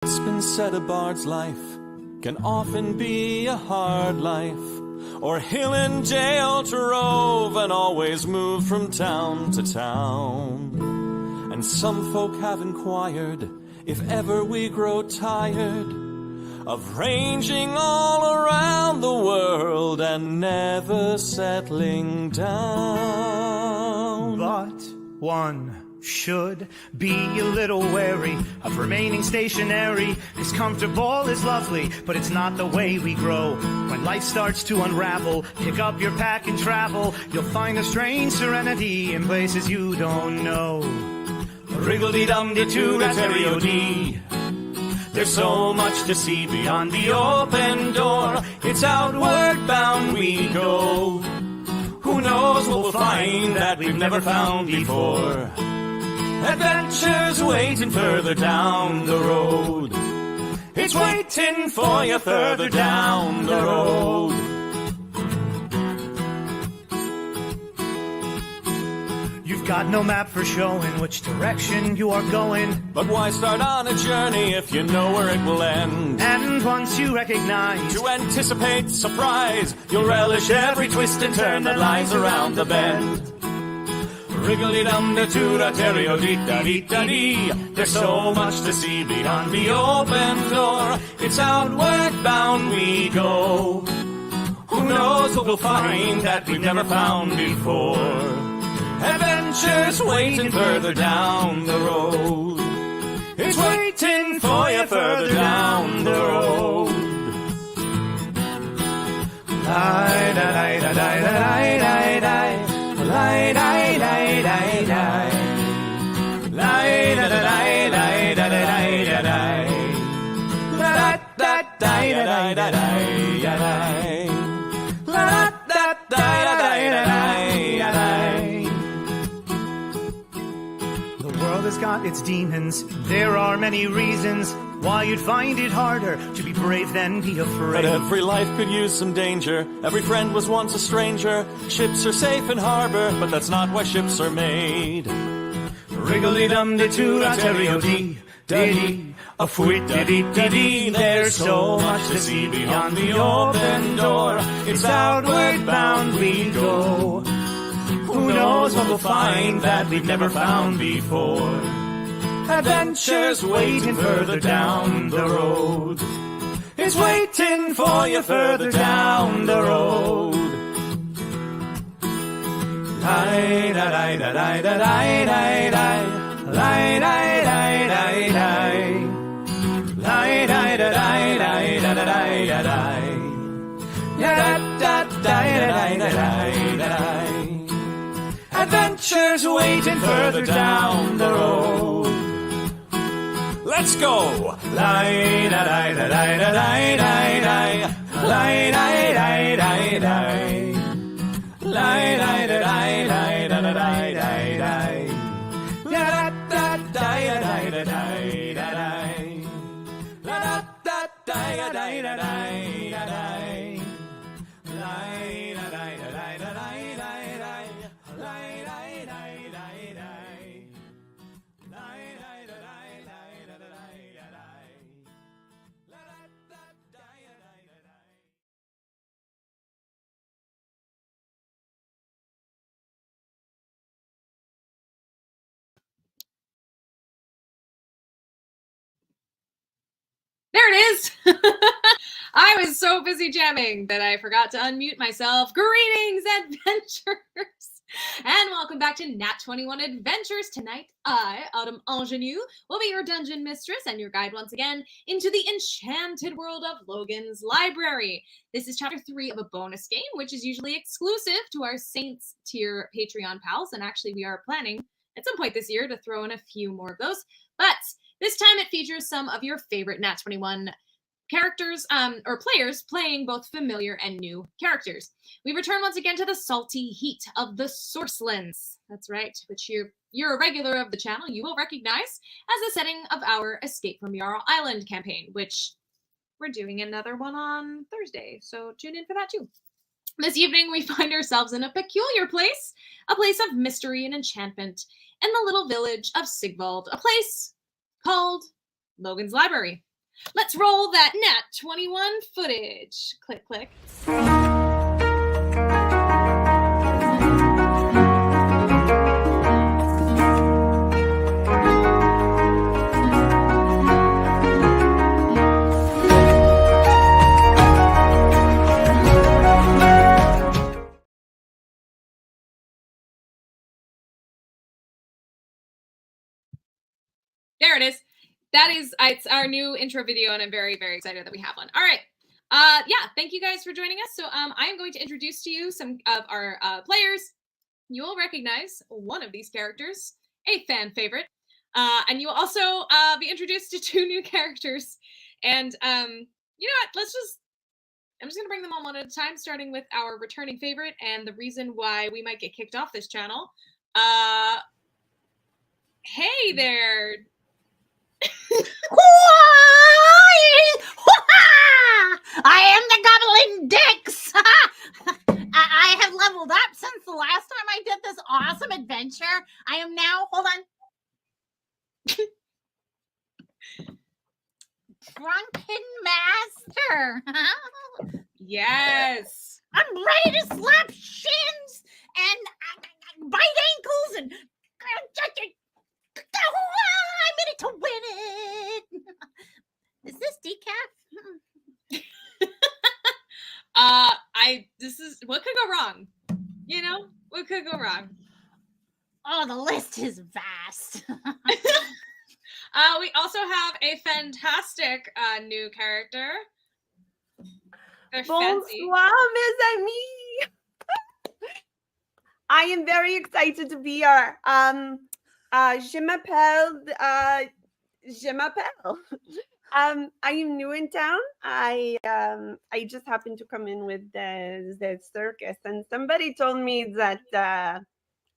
It's been said a bard's life can often be a hard life, or hill and dale to rove and always move from town to town. And some folk have inquired if ever we grow tired of ranging all around the world and never settling down. But one should be a little wary of remaining stationary, 'cause comfortable is lovely, but it's not the way we grow. When life starts to unravel, pick up your pack and travel. You'll find a strange serenity in places you don't know. Wriggle-dee-dum-dee-doo-da-terry-o-dee. There's so much to see beyond the open door. It's outward bound we go. Who knows what we'll find that we've never found before. Adventures waiting further down the road. It's waiting for you further down the road. You've got no map for showing which direction you are going. But why start on a journey if you know where it will end? And once you recognize, to anticipate surprise, you'll relish every twist and turn that lies around the bend. Wriggle-dee-dum-dee-doo-da-terry-o-dee-da-dee-da-dee. There's so much to see beyond the open door. It's outward bound we go. Who knows what we'll find that we've never found before. Adventures waiting further down the road. It's waiting for you further down the road. Lie-da-lie-da-lie-da-lie-da-lie. Lie-da-lie-da-lie-da-lie. Lie-da-da-lie-da-lie-da-lie-da-lie. La-da-da-lie-da-lie-da-lie. La-da-da-lie-da-lie-da-lie. The world has got its demons. There are many reasons why you'd find it harder to be brave than be afraid. But every life could use some danger. Every friend was once a stranger. Ships are safe in harbor, but that's not why ships are made. Wriggle-dee-dum-dee-doo-da-terry-o-dee-da-dee. A fwit-dee-dee-dee-dee. There's so much to see beyond the open door. It's outward bound we go. Who knows what we'll find that we've never found before. Adventures waiting further down the road. It's waiting for you further down the road. Lie-da-lie-da-lie-da-lie-da-lie. Lie-da-lie-da-lie-da-lie. Lie-da-lie-da-lie-da-lie-da-lie. Da-da-da-da-da-da-da-da-da. Adventures waiting further down the road. Let's go! Lie-da-lie-da-lie-da-lie-da-lie. Lie-da-lie-da-lie-da-lie. Lie-da-lie-da-lie-da-lie-da-lie. Da-da-da-da-da-da-da-da-da-da. La-da-da-da-da-da-da-da-da. There it is! I was so busy jamming that I forgot to unmute myself. Greetings, adventurers! And welcome back to Nat 21 Adventures. Tonight, I, Autumn Ingenue, will be your dungeon mistress and your guide once again into the enchanted world of Logan's Library. This is chapter 3 of a bonus game, which is usually exclusive to our Saints tier Patreon pals. And actually, we are planning at some point this year to throw in a few more of those. But this time it features some of your favorite Nat 21 characters or players playing both familiar and new characters. We return once again to the salty heat of the Sourcelands. That's right, which you're a regular of the channel, you will recognize as the setting of our Escape from Yarrow Island campaign, which we're doing another one on Thursday, so tune in for that too. This evening we find ourselves in a peculiar place, a place of mystery and enchantment, in the little village of Sigvald, a place called Logan's Library. Let's roll that Nat 21 footage. Click, click. There it is. That is, it's our new intro video, and I'm very, very excited that we have one. All right. Yeah, thank you guys for joining us. So I am going to introduce to you some of our players. You will recognize one of these characters, a fan favorite. And you will also be introduced to two new characters. And you know what? I'm just going to bring them all one at a time, starting with our returning favorite and the reason why we might get kicked off this channel. Hey there. I am the Goblin Dix. I have leveled up since the last time I did this awesome adventure. I am now, hold on. Drunken Master. Yes. I'm ready to slap shins and bite ankles and I'm in it to win it. Is this decaf? What could go wrong? You know, what could go wrong? Oh, the list is vast. We also have a fantastic new character. They're fancy. Bonsoir, mes amis. I am very excited to be here. Je m'appelle. I am new in town. I just happened to come in with the circus, and somebody told me that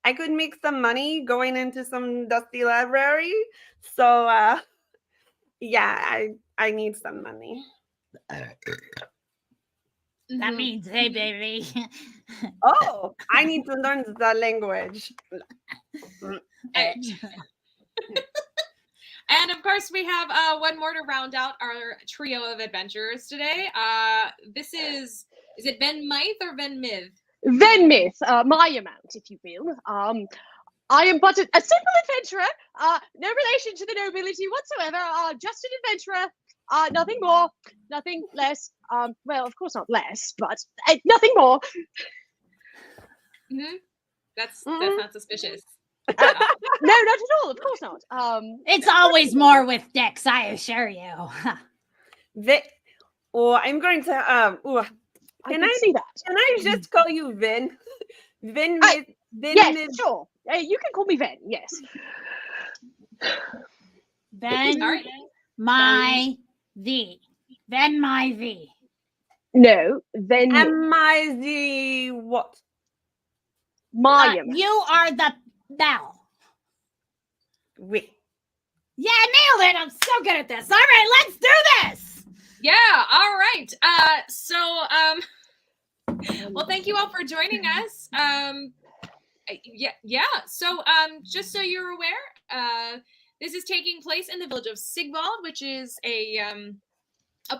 I could make some money going into some dusty library. So yeah, I need some money. That means, hey, baby. Oh, I need to learn the language. And of course, we have one more to round out our trio of adventurers today. This is it Ben Myth or Ben Myth? Then myth, my amount, if you will. I am but a simple adventurer, no relation to the nobility whatsoever, just an adventurer, nothing more, nothing less. Well, of course not less, but nothing more. Mm-hmm. That's not suspicious. No, not at all. Of course not. It's always more with Dex, I assure you. I'm going to I can see that. Can I just call you Vin? Vin. Yes, sure. You can call me Ven. Yes. Ben, All right. my V. Ben, my V. No, then Am I the what? my amount. You are the bell. Wait. Yeah, nailed it. I'm so good at this. All right, let's do this. Yeah. All right. Well, thank you all for joining us. Yeah. So, just so you're aware, this is taking place in the village of Sigvald, which is a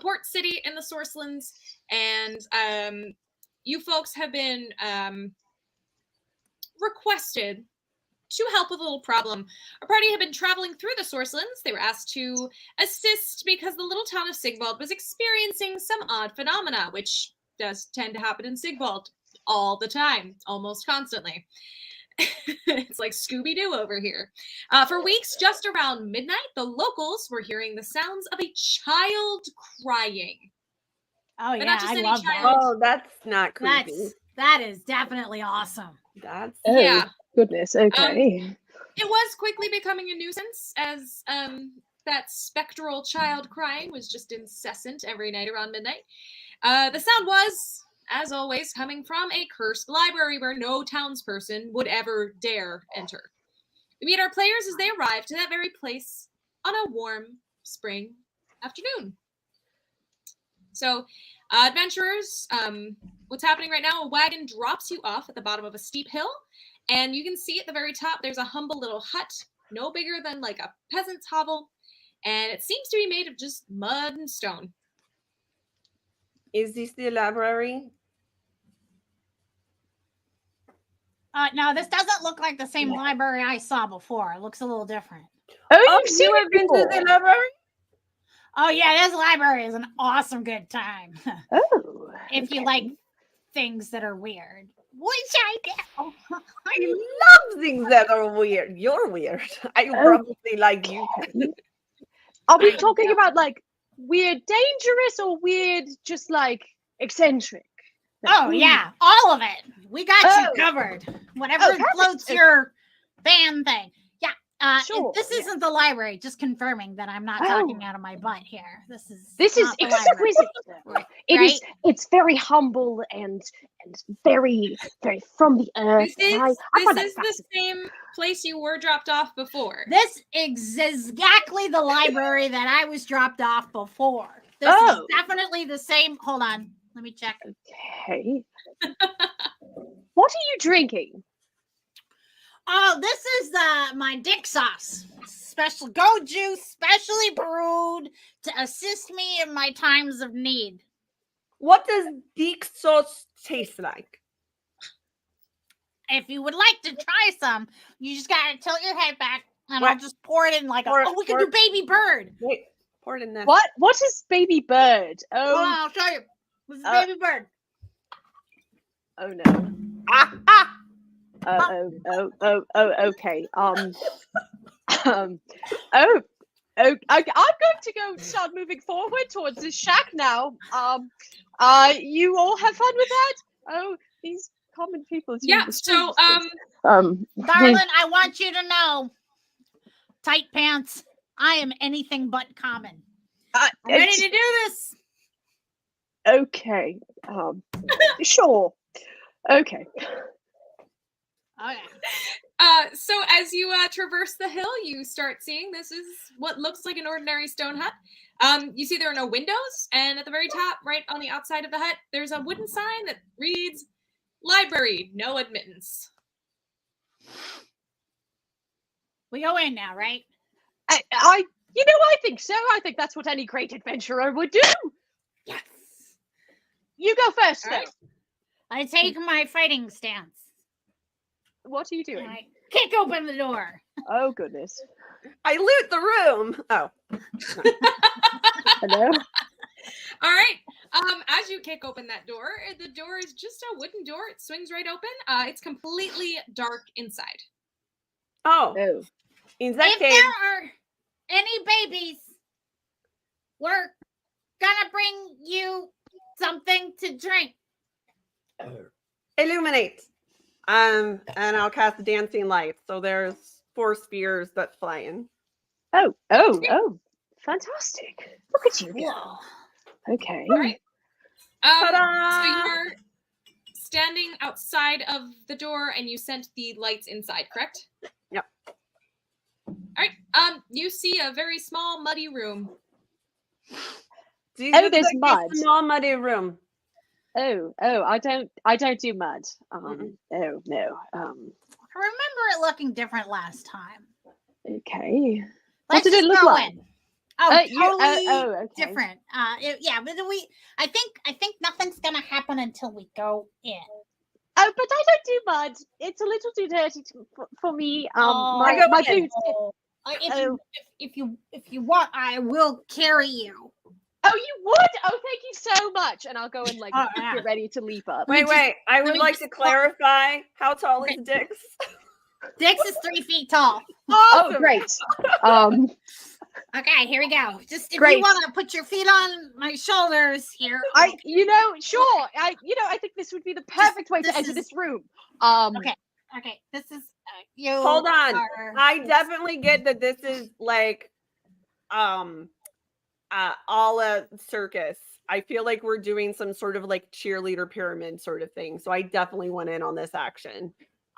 port city in the Sourcelands, and you folks have been requested to help with a little problem. Our party had been traveling through the Sourcelands. They were asked to assist because the little town of Sigvald was experiencing some odd phenomena, which does tend to happen in Sigvald all the time, almost constantly. It's like Scooby-Doo over here. For weeks, just around midnight, the locals were hearing the sounds of a child crying. Oh, But yeah, not just I any love child. that. Oh, that's not creepy. That is definitely awesome. That's Oh, Yeah. goodness. Okay. It was quickly becoming a nuisance as that spectral child crying was just incessant every night around midnight. The sound was, as always, coming from a cursed library where no townsperson would ever dare enter. We meet our players as they arrive to that very place on a warm spring afternoon. So, adventurers, what's happening right now, a wagon drops you off at the bottom of a steep hill, and you can see at the very top there's a humble little hut, no bigger than like a peasant's hovel, and it seems to be made of just mud and stone. Is this the library? No, this doesn't look like the same library I saw before. It looks a little different. Oh, you've seen you it have been to before. the library? Oh yeah, this library is an awesome good time. Oh, If you okay. like things that are weird. Which I do. I love things that are weird. You're weird. I probably like you. Are we talking about like weird, dangerous, or weird, just like eccentric? Oh yeah, all of it. We got you covered. Whatever perfect. floats your fan thing. Yeah. Sure, This isn't the library. Just confirming that I'm not talking out of my butt here. This is not the library. exquisite. It is. It's very humble and very from the earth. This and is, I find that this is the fascinating. same place you were dropped off before. This is exactly the library that I was dropped off before. This is definitely the same. Hold on. Let me check. Okay. What are you drinking? Oh, this is my dick sauce. Special goat juice, specially brewed to assist me in my times of need. What does dick sauce taste like? If you would like to try some, you just gotta tilt your head back and What? I'll just pour it in like we can pour- do baby bird. Wait, pour it in there. What is baby bird? Hold on, Oh, I'll show you. This is Uh, baby bird. oh no. Okay. I'm going to go start moving forward towards this shack now. You all have fun with that? Oh, these common people. Yeah, so Darling, I want you to know, tight pants, I am anything but common. I'm ready to do this. Okay. Sure. Okay. Okay. So as you traverse the hill, you start seeing this is what looks like an ordinary stone hut. You see there are no windows, and at the very top, right on the outside of the hut, there's a wooden sign that reads, "Library, no admittance." We go in now, right? I think so. I think that's what any great adventurer would do. Yes. You go first, All though. right. I take my fighting stance. What are you And doing? I kick open the door. Oh, goodness. I loot the room. Oh. Hello? All right. As you kick open that door, the door is just a wooden door. It swings right open. It's completely dark inside. Oh. Oh. In that If case, there are any babies, we're gonna bring you something to drink. illuminate. And I'll cast dancing lights. So there's 4 spheres that fly in. Oh. Fantastic. Look at you go. Okay. All right. So Ta-da! you are standing outside of the door, and you sent the lights inside, correct? Yep. All right. You see a very small, muddy room. There's mud. Small muddy room. Oh, I don't do mud. Oh, no. I remember it looking different last time. Okay. Let's What did it just look go like? in. Oh, You- totally okay. different. But I think nothing's gonna happen until we go in. Oh, but I don't do mud. It's a little too dirty for me. I My go in. boots. If you want, I will carry you. Oh, you would? Oh, thank you so much. And I'll go and Oh, yeah. get ready to leap up. Wait. I would me like just to clarify. How tall is Dix? Dix is 3 feet tall. Oh, great. Okay, here we go. Just if Great. you want to put your feet on my shoulders here. Sure. I think this would be the perfect way to this enter is- this room. Okay, this is you. Hold on. are- I definitely get that this is like a la circus. I feel like we're doing some sort of like cheerleader pyramid sort of thing. So I definitely went in on this action.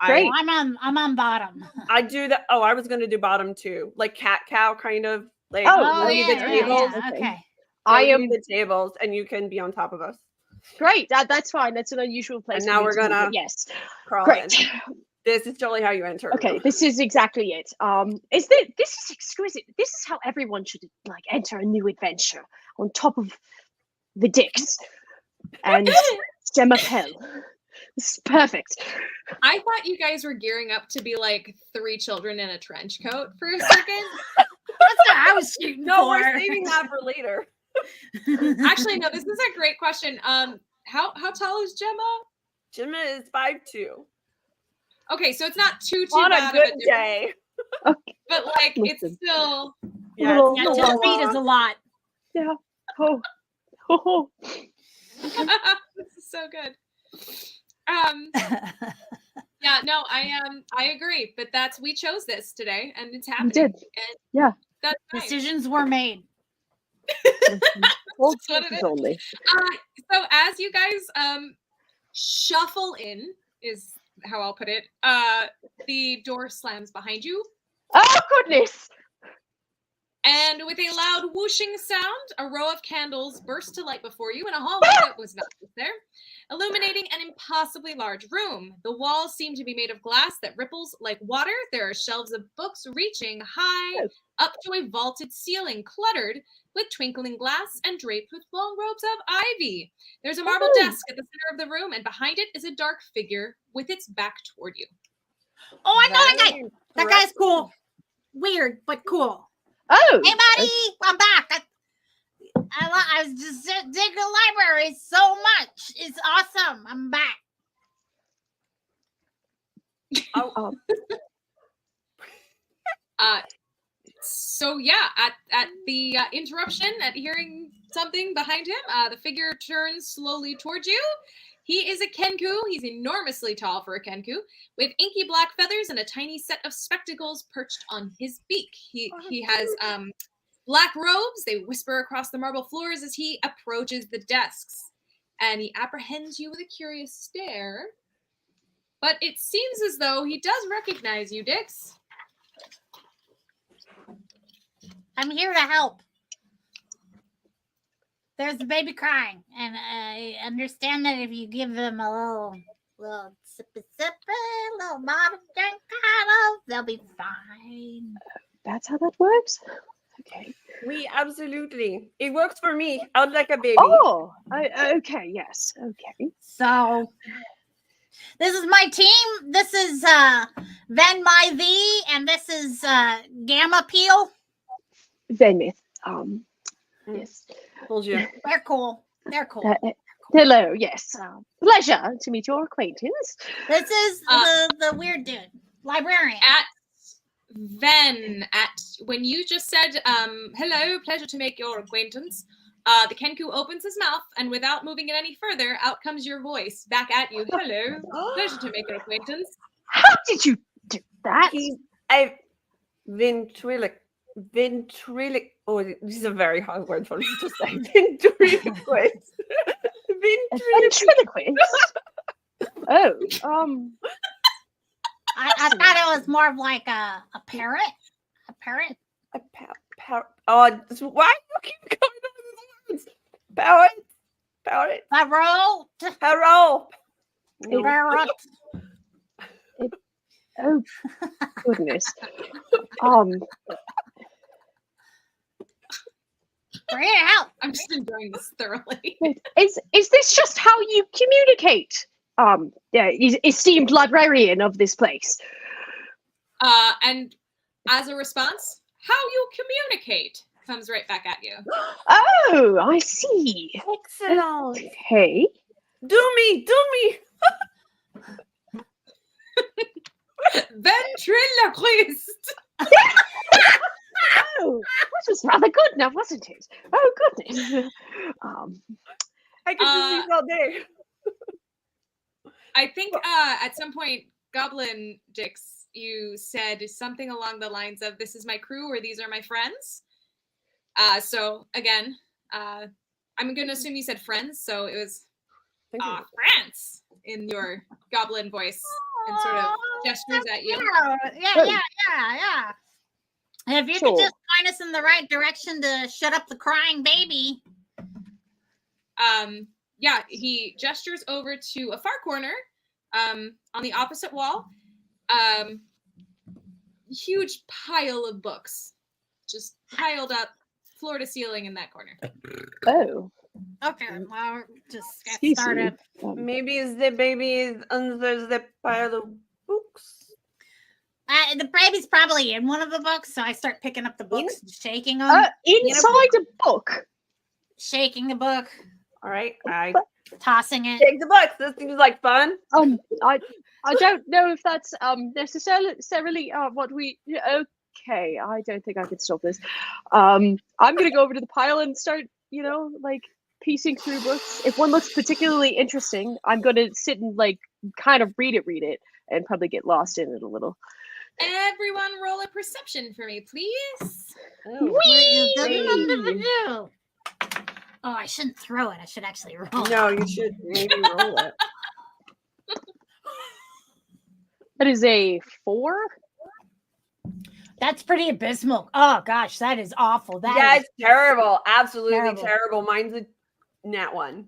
Great. I'm on bottom. I do that. Oh, I was gonna do bottom too. Like cat cow kind of like Oh, leave the tables. Okay. I Leave am the tables and you can be on top of us. great. That's fine. That's an unusual place. And for now me we're to be, gonna but yes. Crawl Great. in. This is totally how you enter. a Okay, room. this is exactly it. This is exquisite. This is how everyone should like enter a new adventure on top of the dicks and Gemma Pell. This is perfect. I thought you guys were gearing up to be like 3 children in a trench coat for a second. That's what I was shooting No, for. we're saving that for later. Actually, no, this is a great question. How tall is Gemma? Gemma is 5'2". Okay, so it's not too On bad a good of a difference, day. but like it's Listen. still. Yeah, Little- Yeah, it's 2 still feet is a lot. Yeah. Oh. Oh. This is so good. Yeah, no, I agree, but we chose this today, and it's happening. did. And Yeah. that's nice. Decisions were made. All That's what it choices is. only. So as you guys shuffle in, is how I'll put it. The door slams behind you, Oh goodness! and with a loud whooshing sound, a row of candles burst to light before you in a hallway that was not there, illuminating an impossibly large room. The walls seem to be made of glass that ripples like water. There are shelves of books reaching high up to a vaulted ceiling, cluttered with twinkling glass and draped with long robes of ivy. There's a marble Ooh. desk at the center of the room, and behind it is a dark figure with its back toward you. Oh, I know that guy. Very That guy's impressive. cool. Weird, but cool. Oh. Hey, buddy, I'm back. I was just digging the library so much. It's awesome. I'm back. Oh. So yeah, at the interruption, at hearing something behind him, the figure turns slowly towards you. He is a Kenku. He's enormously tall for a Kenku, with inky black feathers and a tiny set of spectacles perched on his beak. He has black robes. They whisper across the marble floors as he approaches the desks, and he apprehends you with a curious stare. But it seems as though he does recognize you, Dix. I'm here to help. There's a baby crying, and I understand that if you give them a little sippy, little bottle drink, kind of, they'll be fine. That's how that works. Okay. We absolutely. It works for me. Out like a baby. Oh. Okay. Yes. Okay. So, this is my team. This is Ven My V, and this is Gamma Peel. Zenith. Yes. Told you. They're cool. They're cool. Hello. Yes. Pleasure to meet your acquaintance. This is the weird dude, librarian. When you just said, hello, pleasure to make your acquaintance, the Kenku opens his mouth, and without moving it any further, out comes your voice back at you. Hello, pleasure to make your acquaintance. How did you do that? Ventriloquist. Oh, this is a very hard word for me to say. Ventriloquist. Ventriloquist. Oh. I thought it was more of like a parrot. A parrot. Oh, why do you keep coming up with these words? Parrot. Parrot. No. Parrot. Oh goodness. Bring it out. I'm just enjoying this thoroughly. Is this just how you communicate? Esteemed librarian of this place. And as a response, how you communicate comes right back at you. Oh, I see. Excellent. Okay. Do me. Ventriloquist. Oh, that was rather good now, wasn't it? Oh goodness. I could do these all day. I think at some point, Goblin Dix, you said something along the lines of, "This is my crew," or "These are my friends." So again, I'm going to assume you said friends, so it was friends in your goblin voice and sort of gestures at you. Yeah. If you could just point us in the right direction to shut up the crying baby. Yeah, he gestures over to a far corner on the opposite wall, huge pile of books, just piled up, floor to ceiling in that corner. Oh, Okay, well, just get excuse started. me. Maybe the baby is under the pile of books. The baby's probably in one of the books, so I start picking up the books and shaking them. Inside a book. Shaking the book, All right, I tossing it. take the books. This seems like fun. I don't know if that's necessarily what we. Okay, I don't think I can stop this. I'm gonna go over to the pile and start, like piecing through books. If one looks particularly interesting, I'm gonna sit and like kind of read it, and probably get lost in it a little. Everyone roll a perception for me, please. Oh, I shouldn't throw it. I should actually roll. No, you should maybe roll it. That is a 4. That's pretty abysmal. Oh gosh, that is awful. Yeah, it's terrible. Absolutely terrible. terrible. Mine's a nat 1.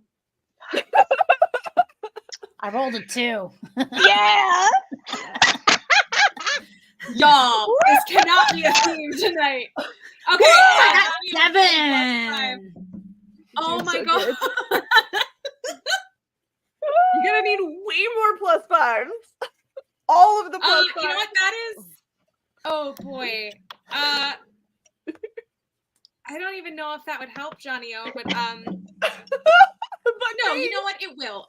I rolled a 2. Yeah. Y'all, this cannot be a theme tonight. Okay, I got Johnny, 7. oh Doing my so god. good. You're gonna need way more +5s. All of the +5s. You know what that is? Oh boy. I don't even know if that would help, Johnny O, but no, you know what? It will.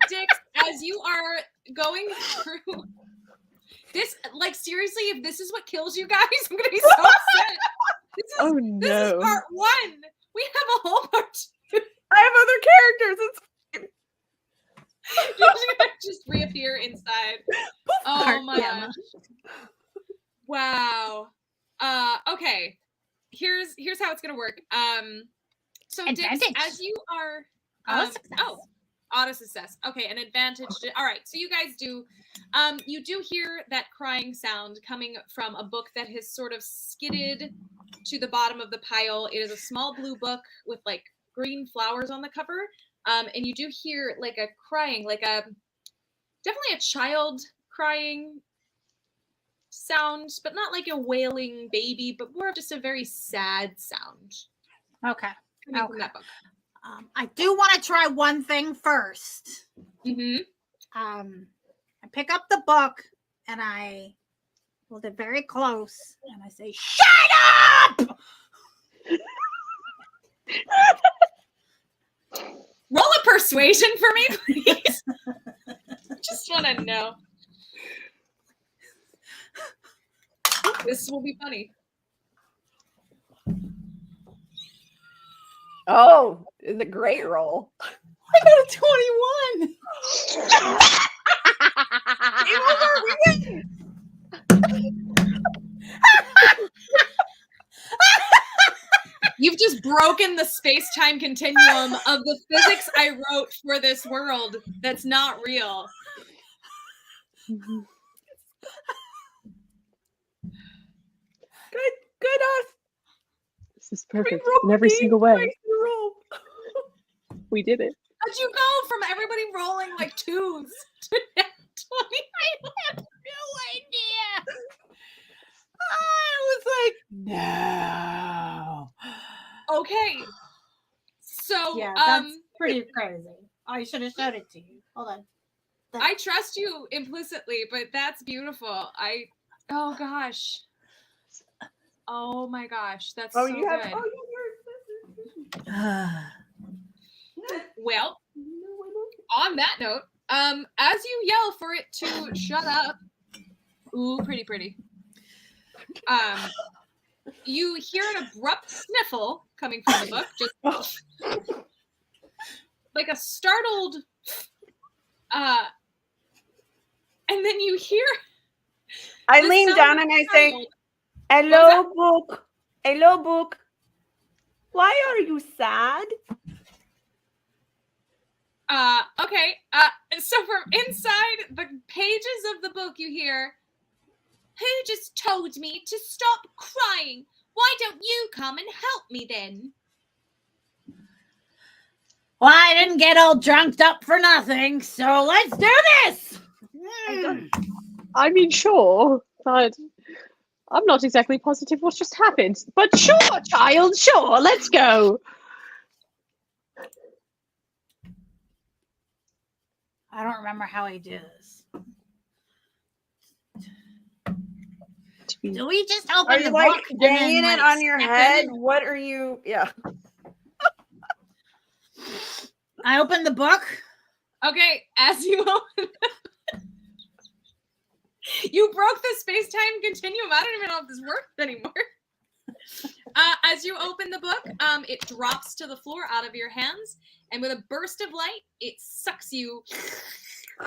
Dix, as you are going through this, like seriously, if this is what kills you guys, I'm gonna be so upset. This is part 1. We have a whole part 2. I have other characters. You're just gonna just reappear inside. Oh my gosh. Wow. Okay. Here's how it's gonna work. So Dix, Advantage. as you are auto success. Okay, an advantage. All right, so you guys do you do hear that crying sound coming from a book that has sort of skidded to the bottom of the pile. It is a small blue book with like green flowers on the cover. And you do hear like a crying, like definitely a child crying sound, but not like a wailing baby, but more of just a very sad sound. Okay. Coming from that book. I do want to try one thing first. Mm-hmm. I pick up the book and I hold it very close and I say, "Shut up!" Roll a persuasion for me, please. Just want to know. This will be funny. Oh, it's a great roll. I got a 21. You've just broken the space-time continuum of the physics I wrote for this world that's not real. Good us. This is perfect in every single way. We did it. How'd you go from everybody rolling like 2s to 20? I have no idea. I was like, no. Okay. So, Yeah, that's pretty crazy. I should have showed it to you. Hold on. I trust you implicitly, but that's beautiful. Oh gosh. Oh my gosh, that's so you have. good. Oh, Well, on that note, as you yell for it to shut up, ooh, pretty. You hear an abrupt sniffle coming from the book, just like a startled, and then you hear. I the lean sound down of and I a say, child. "Hello, book. Hello, book. Why are you sad?" Okay. So from inside the pages of the book, you hear, "Who just told me to stop crying? Why don't you come and help me then?" Well, I didn't get all drunked up for nothing, so let's do this. I mean, sure, but I'm not exactly positive what just happened. But sure, child, sure, let's go. I don't remember how I do this. Do we just Are open you the like book and banging then, it like, on your step head? in? What are you? Yeah. I open the book. Okay, as you open you broke the space-time continuum. I don't even know if this works anymore. As you open the book, it drops to the floor out of your hands, and with a burst of light, it sucks you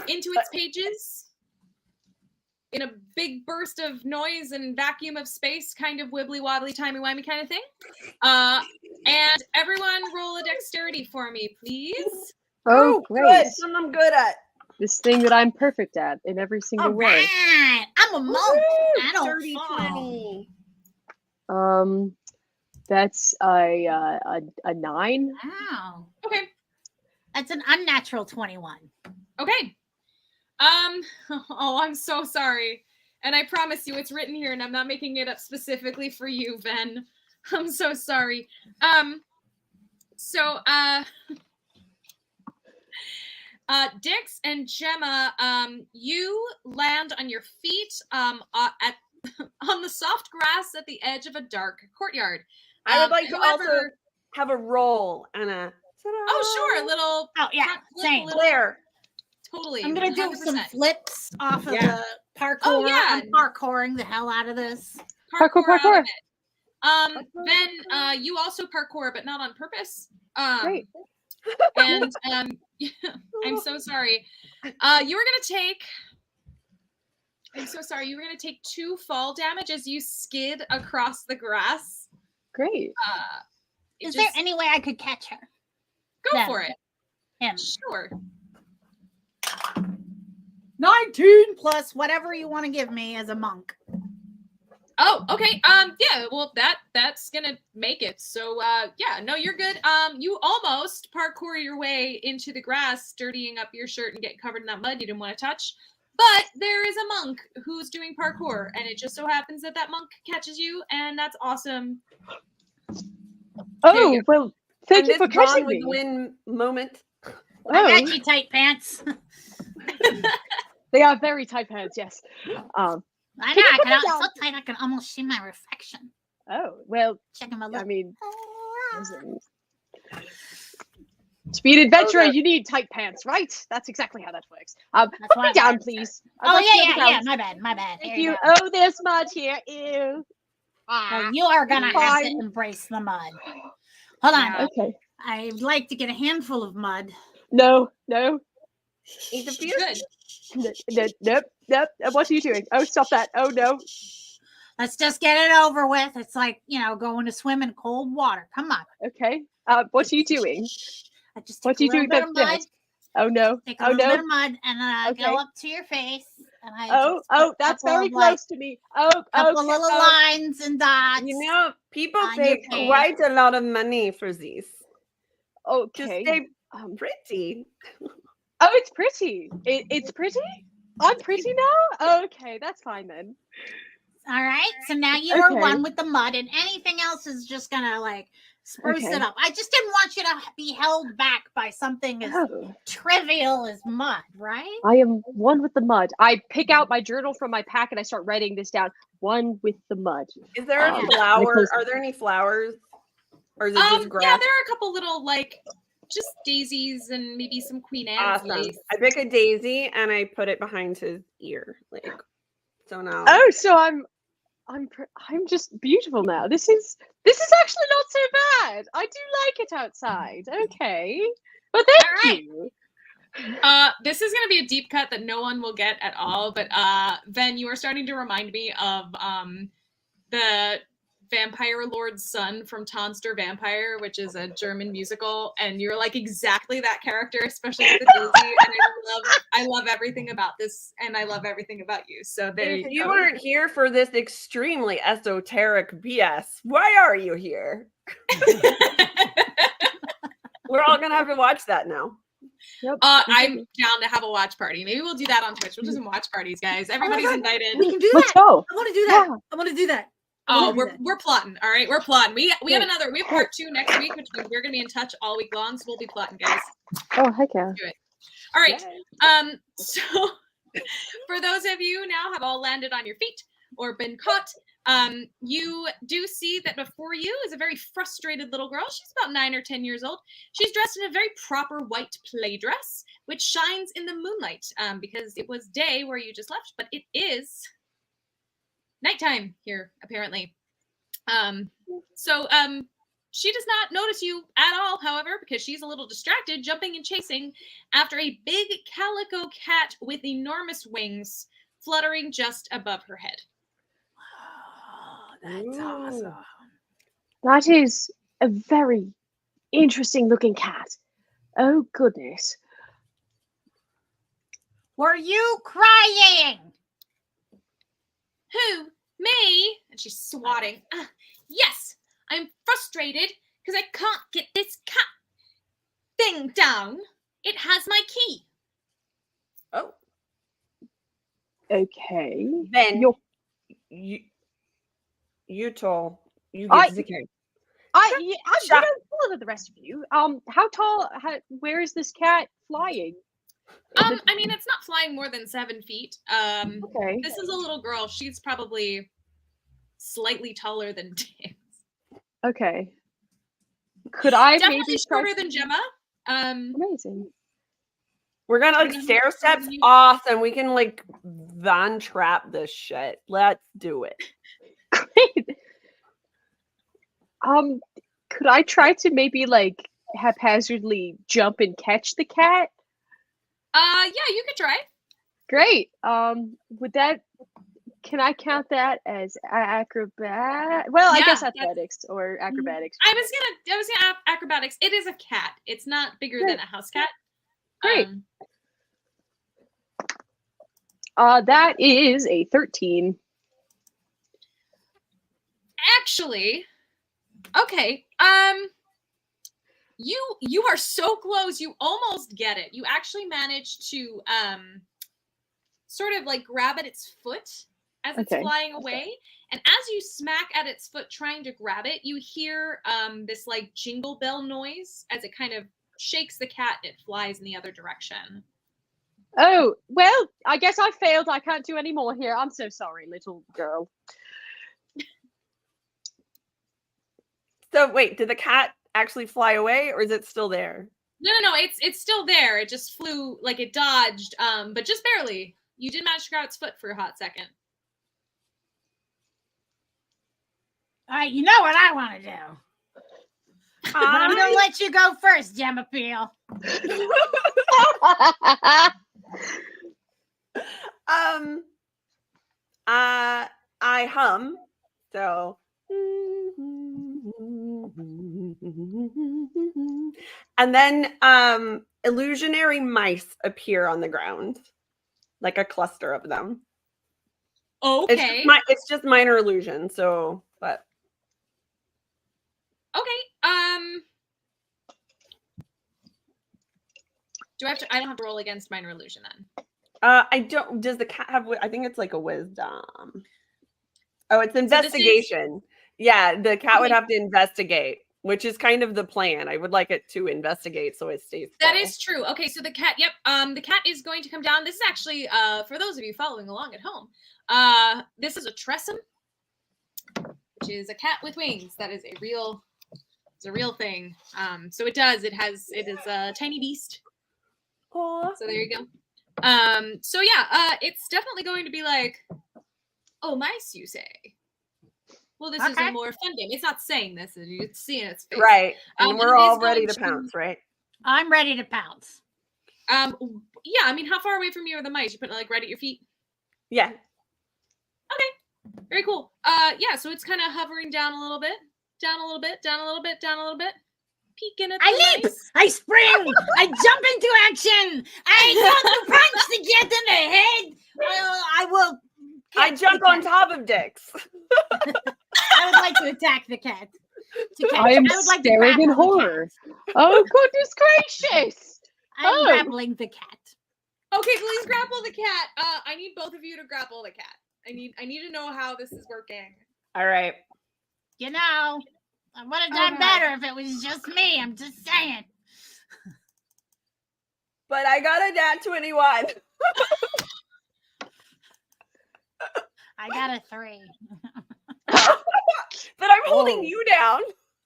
into its pages in a big burst of noise and vacuum of space, kind of wibbly-wobbly, timey-wimey kind of thing. And everyone roll a dexterity for me, please. Oh, good. great. Something I'm good at. This thing that I'm perfect at in every single All way. right. I'm a monk. I don't Dirty fall. 20. That's a 9. Wow. Okay. That's an unnatural 21. Okay. Oh, I'm so sorry. And I promise you it's written here and I'm not making it up specifically for you, Ven. I'm so sorry. Dix and Gemma, you land on your feet on the soft grass at the edge of a dark courtyard. I would like to also However, have a roll and a. oh sure, a little Oh, yeah, front flip, same. a little- Claire. Totally. I'm going to do some 100%. flips off of Yeah. the parkour. Oh, yeah. I'm parkouring the hell out of this. Parkour, out of parkour. it. Then you also parkour, but not on purpose. Great. And I'm so sorry. You were gonna take. I'm so sorry. You were gonna take 2 fall damage as you skid across the grass. Great. It Is there just- any way I could catch her? Go them? for it? Him. Sure. 19 plus whatever you want to give me as a monk. Oh, okay. Yeah. Well, that's gonna make it. So, yeah. No, you're good. You almost parkour your way into the grass, dirtying up your shirt and getting covered in that mud you didn't want to touch. But there is a monk who's doing parkour, and it just so happens that that monk catches you, and that's awesome. Oh, well, thank And you for this Gone catching with me. the Wind moment. I Oh, got you, tight pants. they are very tight pants, yes. I know. I you put can, me it's down? so tight I can almost see my reflection. Oh, well, Checking my look. I mean, to be an adventurer, you need tight pants, right? That's exactly how that works. That's Put why me I'm down, an please. Oh, I'd like to yeah, go yeah. down. My bad. My bad. Thank Here you. go. Oh, there's mud here. Ew. Well, you are going to have to Fine. embrace the mud. Hold on. Yeah. Okay. I'd like to get a handful of mud. No. Eat the fear. Good. Nope. What are you doing? Oh, stop that. Oh, no. Let's just get it over with. It's like, going to swim in cold water. Come on. Okay. What are you doing? I just What take do a you little do bit of with mud. this? Oh, no. Take a Oh, little bit no. of mud, and then I Okay. go up to your face. And I Oh, just put that's a couple very of, like, close to me. Oh, couple okay. little Oh, lines and dots. People On pay your face. quite a lot of money for these. To okay. stay Um, pretty. oh, it's pretty. It's pretty? I'm pretty now? Okay, that's fine then. All right. So now you're Okay. one with the mud, and anything else is just gonna like spruce Okay. it up. I just didn't want you to be held back by something as Oh, trivial as mud, right? I am one with the mud. I pick out my journal from my pack and I start writing this down. One with the mud. Is there a Yeah. flower? Because- Are there any flowers? Or is it just grass? Yeah, there are a couple little just daisies and maybe some Queen Anne's Awesome. lace. I pick a daisy and I put it behind his ear. So now. Oh, so I'm just beautiful now. This is actually not so bad. I do like it outside. Okay. Well, thank All right. you. This is gonna be a deep cut that no one will get at all, but Ven, you are starting to remind me of the Vampire Lord's son from Tonster Vampire, which is a German musical, and you're like exactly that character, especially with the daisy. And I love everything about this, and I love everything about you. So there If you you go. aren't here for this extremely esoteric BS, why are you here? We're all gonna have to watch that now. Yep. I'm down to have a watch party. Maybe we'll do that on Twitch. We'll do some watch parties, guys. Everybody's invited. We can do Let's that. go. I want to do that. Yeah. I want to do that. Oh, do that. we're plotting. All right, we're plotting. We have Great. we have part 2 next week, which means we're gonna be in touch all week long. So we'll be plotting, guys. Oh, heck yeah. All right. So for those of you now have all landed on your feet or been caught, you do see that before you is a very frustrated little girl. She's about 9 or 10 years old. She's dressed in a very proper white play dress, which shines in the moonlight because it was day where you just left, but it is nighttime here, apparently. She does not notice you at all, however, because she's a little distracted, jumping and chasing after a big calico cat with enormous wings fluttering just above her head. Oh, that's awesome. That is a very interesting looking cat. Oh, goodness. Were you crying? Who? Me? And she's swatting. Yes, I'm frustrated because I can't get this cat thing down. It has my key. Oh. Okay. Then You're- you told you I- get the key. I'm taller than the rest of you. How tall? Where is this cat flying? I mean, it's not flying more than 7 feet. Okay. This is a little girl. She's probably slightly taller than Dix. Okay. Could I Definitely maybe try? shorter than Gemma. Amazing. We're gonna like stair steps off, and we can like van trap this shit. Let's do it. Great. Could I try to maybe like haphazardly jump and catch the cat? Yeah, you could try. Great. Would that? Can I count that as acrobat? Well, I Yeah, guess that's- athletics or acrobatics. I was gonna acrobatics. It is a cat. It's not bigger Great. than a house cat. Great. That is a 13. Actually, okay. You are so close. You almost get it. You actually managed to sort of like grab at its foot as it's Okay. flying away. And as you smack at its foot trying to grab it, you hear this like jingle bell noise as it kind of shakes the cat and it flies in the other direction. Oh, well, I guess I failed. I can't do any more here. I'm so sorry, little girl. So wait, did the cat actually fly away, or is it still there? No, it's still there. It just flew, like it dodged, but just barely. You did manage to grab its foot for a hot second. All right, you know what I want to do. But I'm going to let you go first, Gemma Peel. I hum. So and then illusionary mice appear on the ground. Like a cluster of them. Okay. It's just minor illusion, so but Okay. Do I have to? I don't have to roll against minor illusion then. I don't. Does the cat have? I think it's like a wisdom. Oh, it's investigation. Yeah, the cat would Okay. have to investigate, which is kind of the plan. I would like it to investigate so it stays. That full. is true. Okay, so the cat. Yep. The cat is going to come down. This is actually for those of you following along at home. This is a tressum, which is a cat with wings. That is a real. It's a real thing. So it is a tiny beast. Aw. So there you go. So yeah, it's definitely going to be like, oh, mice, you say? Well, this is Okay. a more fun game. It's not saying this, it's seeing its face. Right, and And we're it all is ready going to to- pounce, right? I'm ready to pounce. Yeah, I mean, how far away from you are the mice? You put it like right at your feet? Yeah. Very cool. Yeah, so it's kind of hovering down a little bit, down a little bit, down a little bit, down a little bit, peeking at the I leap! mice. I spring! I jump into action! I want to punch the cat in the head! Well, I will. I catch jump the on cat. top of Dix. I would like to attack the cat. To catch I am would like to staring grab in on the cat. horror. Oh, goodness gracious! I'm grappling the cat. Okay, please grapple the cat. I need both of you to grapple the cat. I need to know how this is working. All right. You know, I would have done Okay. better if it was just me. I'm just saying. But I got a nat 21. I got a 3. But I'm holding you down.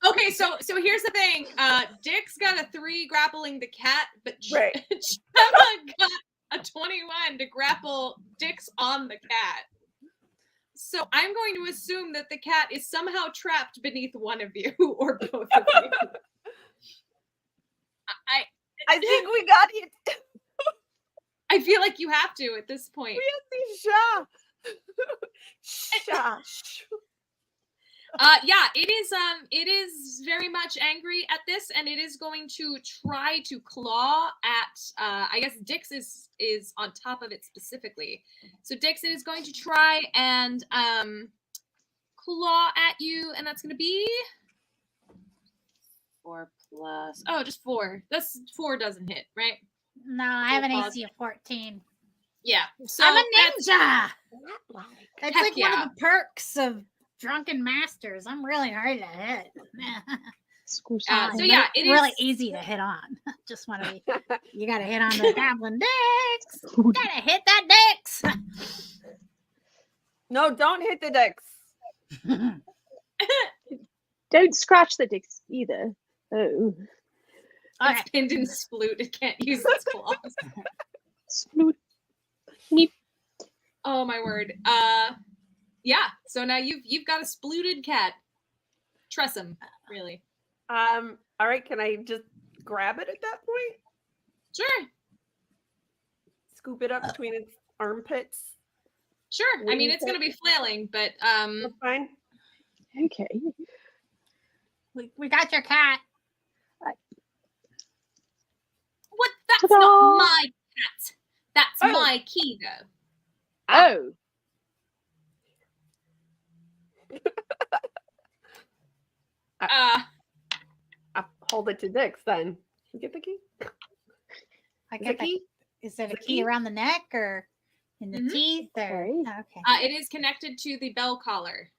Okay, so here's the thing. Dick's got a 3 grappling the cat, but Right. Gemma got a 21 to grapple Dick's on the cat. So I'm going to assume that the cat is somehow trapped beneath one of you or both of you. I think we got it. I feel like you have to at this point. Sha. Yeah, it is very much angry at this, and it is going to try to claw at I guess Dix is on top of it specifically. So Dix, it is going to try and claw at you, and that's gonna be 4 plus just 4. That's 4 doesn't hit, right? No, I have an Pause. AC of 14. Yeah. So I'm a that's- ninja. That's Heck like one yeah. of the perks of drunken masters. I'm really hard to hit. so yeah, it is really easy to hit on. Just want to be. You got to hit on the goblin dicks. You got to hit that dicks. No, don't hit the decks. Don't scratch the dicks either. Oh. Okay. It's pinned in sploot. It can't use its claws. Sploot. Meep. Oh my word. Yeah. So now you've got a splooted cat. Truss him, really. All right, can I just grab it at that point? Sure. Scoop it up between its armpits? Sure. I mean, Wings it's gonna be flailing, but That's fine. Okay. We got your cat. what? That's Ta-da! not my cat. That's Oh. my key, though. Oh. I'll hold it to Dix then. You get the key? I Is get it key? Is it a The key key? around the neck or in the Mhm. teeth? Or Right. okay. It is connected to the bell collar.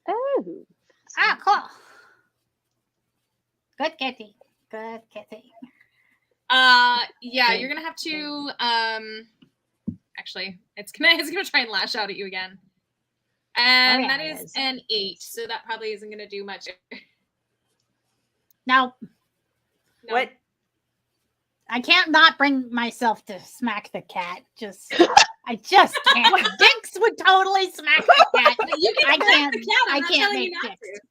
Oh. Ah, cool. Good kitty. Good kitty. Yeah, you're gonna have to actually it's gonna try and lash out at you again. And yeah, that it is is. an 8, so that probably isn't gonna do much. No, No. What? I can't not bring myself to smack the cat. I just can't. Dix would totally smack the cat. You can I smack can't. the cat, I'm I not can't telling make you not Dix. to.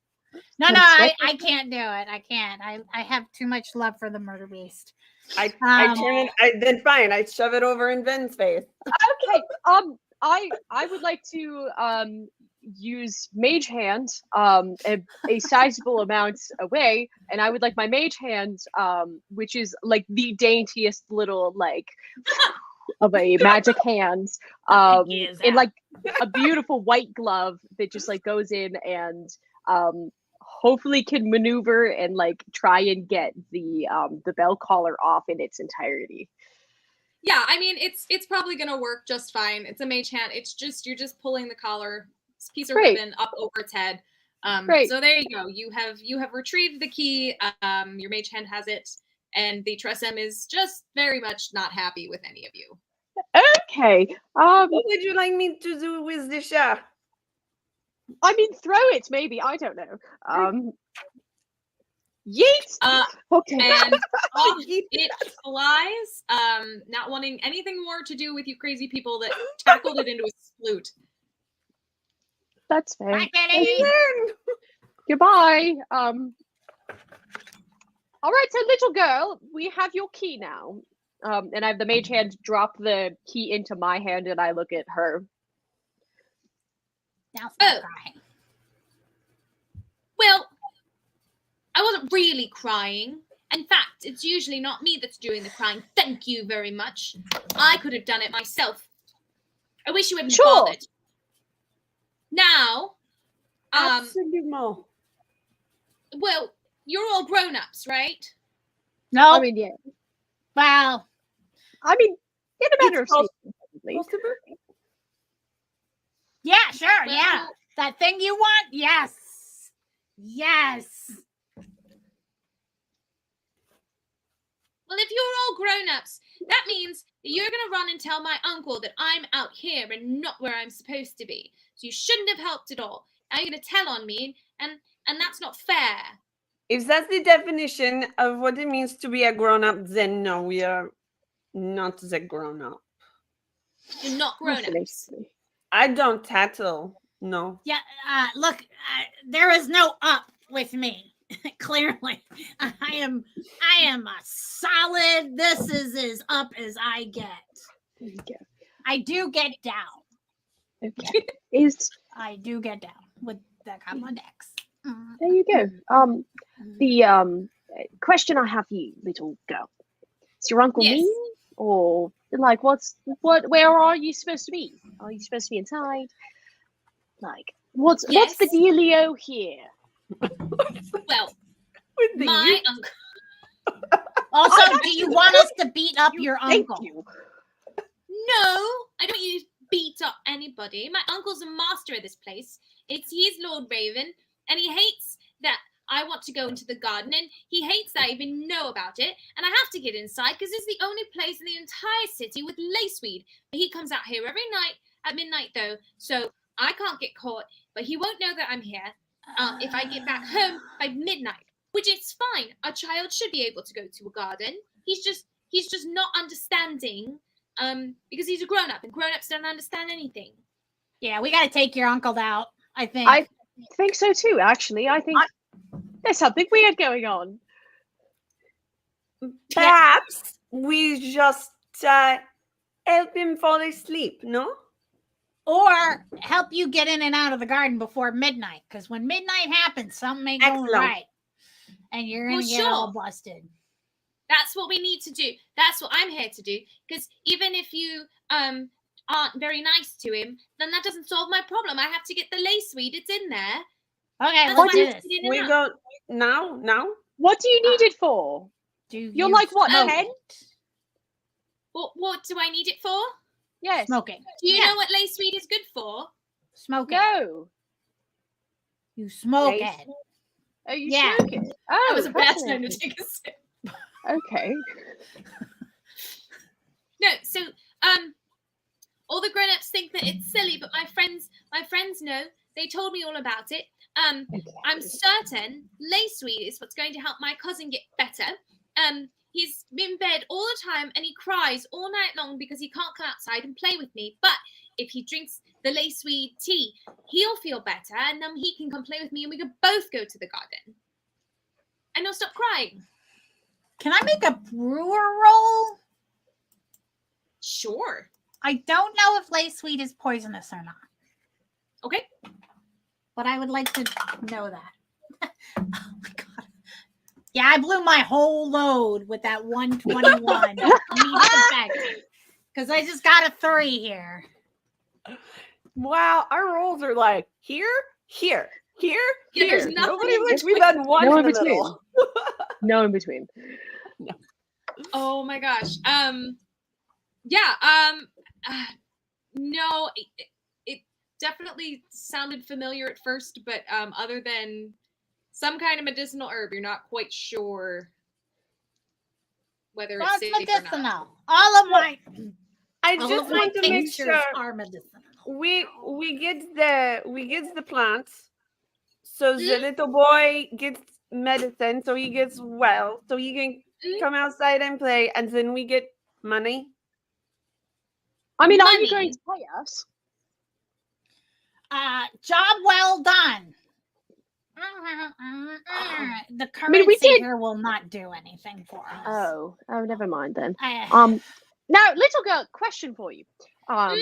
No, Let's I can't do it. I can't. I have too much love for the murder beast. I Um, turn it. Then fine. I shove it over in Ven's face. Okay. I would like to use mage hand a sizable amount away, and I would like my mage hand which is like the daintiest little like of a magic hand is in that? like a beautiful white glove that just like goes in and hopefully can maneuver and like try and get the bell collar off in its entirety. Yeah, I mean it's probably gonna work just fine. It's a mage hand. It's just you're just pulling the collar, this piece of Great. ribbon up over its head. Great. So there you go. You have retrieved the key. Your mage hand has it, and the Tressem is just very much not happy with any of you. Okay. What would you like me to do with the Sha? I mean, throw it maybe. I don't know. Yeet. Okay. And off it flies, not wanting anything more to do with you crazy people that tackled it into a sploot. That's fair. Bye, kitty. Goodbye. All right, so little girl, we have your key now. And I have the mage hand drop the key into my hand, and I look at her. Now stop Oh. crying. Well, I wasn't really crying. In fact, it's usually not me that's doing the crying. Thank you very much. I could have done it myself. I wish you hadn't Sure. bothered. Now, Absolutely. well, you're all grown-ups, right? No, I mean, yeah. Well, I mean, in a matter of It's speaking, probably. possible. yeah, sure, Well, yeah. That thing you want? Yes. Yes. Well, if you're all grown-ups, that means that you're going to run and tell my uncle that I'm out here and not where I'm supposed to be. So you shouldn't have helped at all. Now you're going to tell on me, and that's not fair. If that's the definition of what it means to be a grown-up, then no, we are not the grown-up. You're not grown-ups. I don't tattle. No. Yeah, look, there is no up with me. Clearly, I am a solid. This is as up as I get. There you go. I do get down. Okay. I do get down with the couple of decks. There you go. The question I have for you, little girl. Is your uncle Yes. mean? Or like where are you supposed to be? Are you supposed to be inside? Like what's the Yes. dealio here? Well, With the my uncle. Also, do you want us to beat up your Thank uncle? you. No, I don't use beat up anybody. My uncle's a master of this place. He's Lord Raven, and he hates that I want to go into the garden, and he hates that I even know about it, and I have to get inside because it's the only place in the entire city with laceweed. He comes out here every night at midnight, though, so I can't get caught, but he won't know that I'm here if I get back home by midnight, which is fine. A child should be able to go to a garden. He's just not understanding because he's a grown-up, and grown-ups don't understand anything. Yeah, we got to take your uncle out, I think. I think so too, actually. I think there's something weird going on. Perhaps we just help him fall asleep, no? Or help you get in and out of the garden before midnight, because when midnight happens, something ain't going Excellent. right. And you're going to Well, get all sure. busted. That's what we need to do. That's what I'm here to do. Because even if you aren't very nice to him, then that doesn't solve my problem. I have to get the laceweed. It's in there. Okay, That's let's why I do have this. to get in We and out. go now. What do you need it for? Do You're you like, what, smoke 10? it? What do I need it for? Yes. Smoking. Do you Yeah. know what laceweed is good for? Smoking. No. You smoke Nice. it. Oh, you Yeah. smoke it. Oh, That was a bad time to fascinating. take a sip. Okay. No, so all the grown-ups think that it's silly, but my friends know. They told me all about it. I'm certain laceweed is what's going to help my cousin get better. He's in bed all the time and he cries all night long because he can't come outside and play with me. But if he drinks the laceweed tea, he'll feel better, and then he can come play with me, and we can both go to the garden. And he'll stop crying. Can I make a brewer roll? Sure. I don't know if laceweed is poisonous or not, Okay. but I would like to know that. Oh my god. Yeah, I blew my whole load with that 121. Because I just got a 3 here. Wow, our rolls are like here. Yeah, there's nothing Nobody in looks. between. We've had one No in in the between. middle. No in between. Oh my gosh. No, it definitely sounded familiar at first, but other than some kind of medicinal herb, you're not quite sure whether Well, it's it's safe or not. medicinal. All of my I all just of my want to make tinctures sure are medicinal. we get the plants, so the little boy gets medicine, so he gets well, so he can come outside and play, and then we get money. I mean, are you Money. going to pay us? Job well done. The currency we did- here will not do anything for us. Oh, never mind then. I- Now, little girl, question for you. Have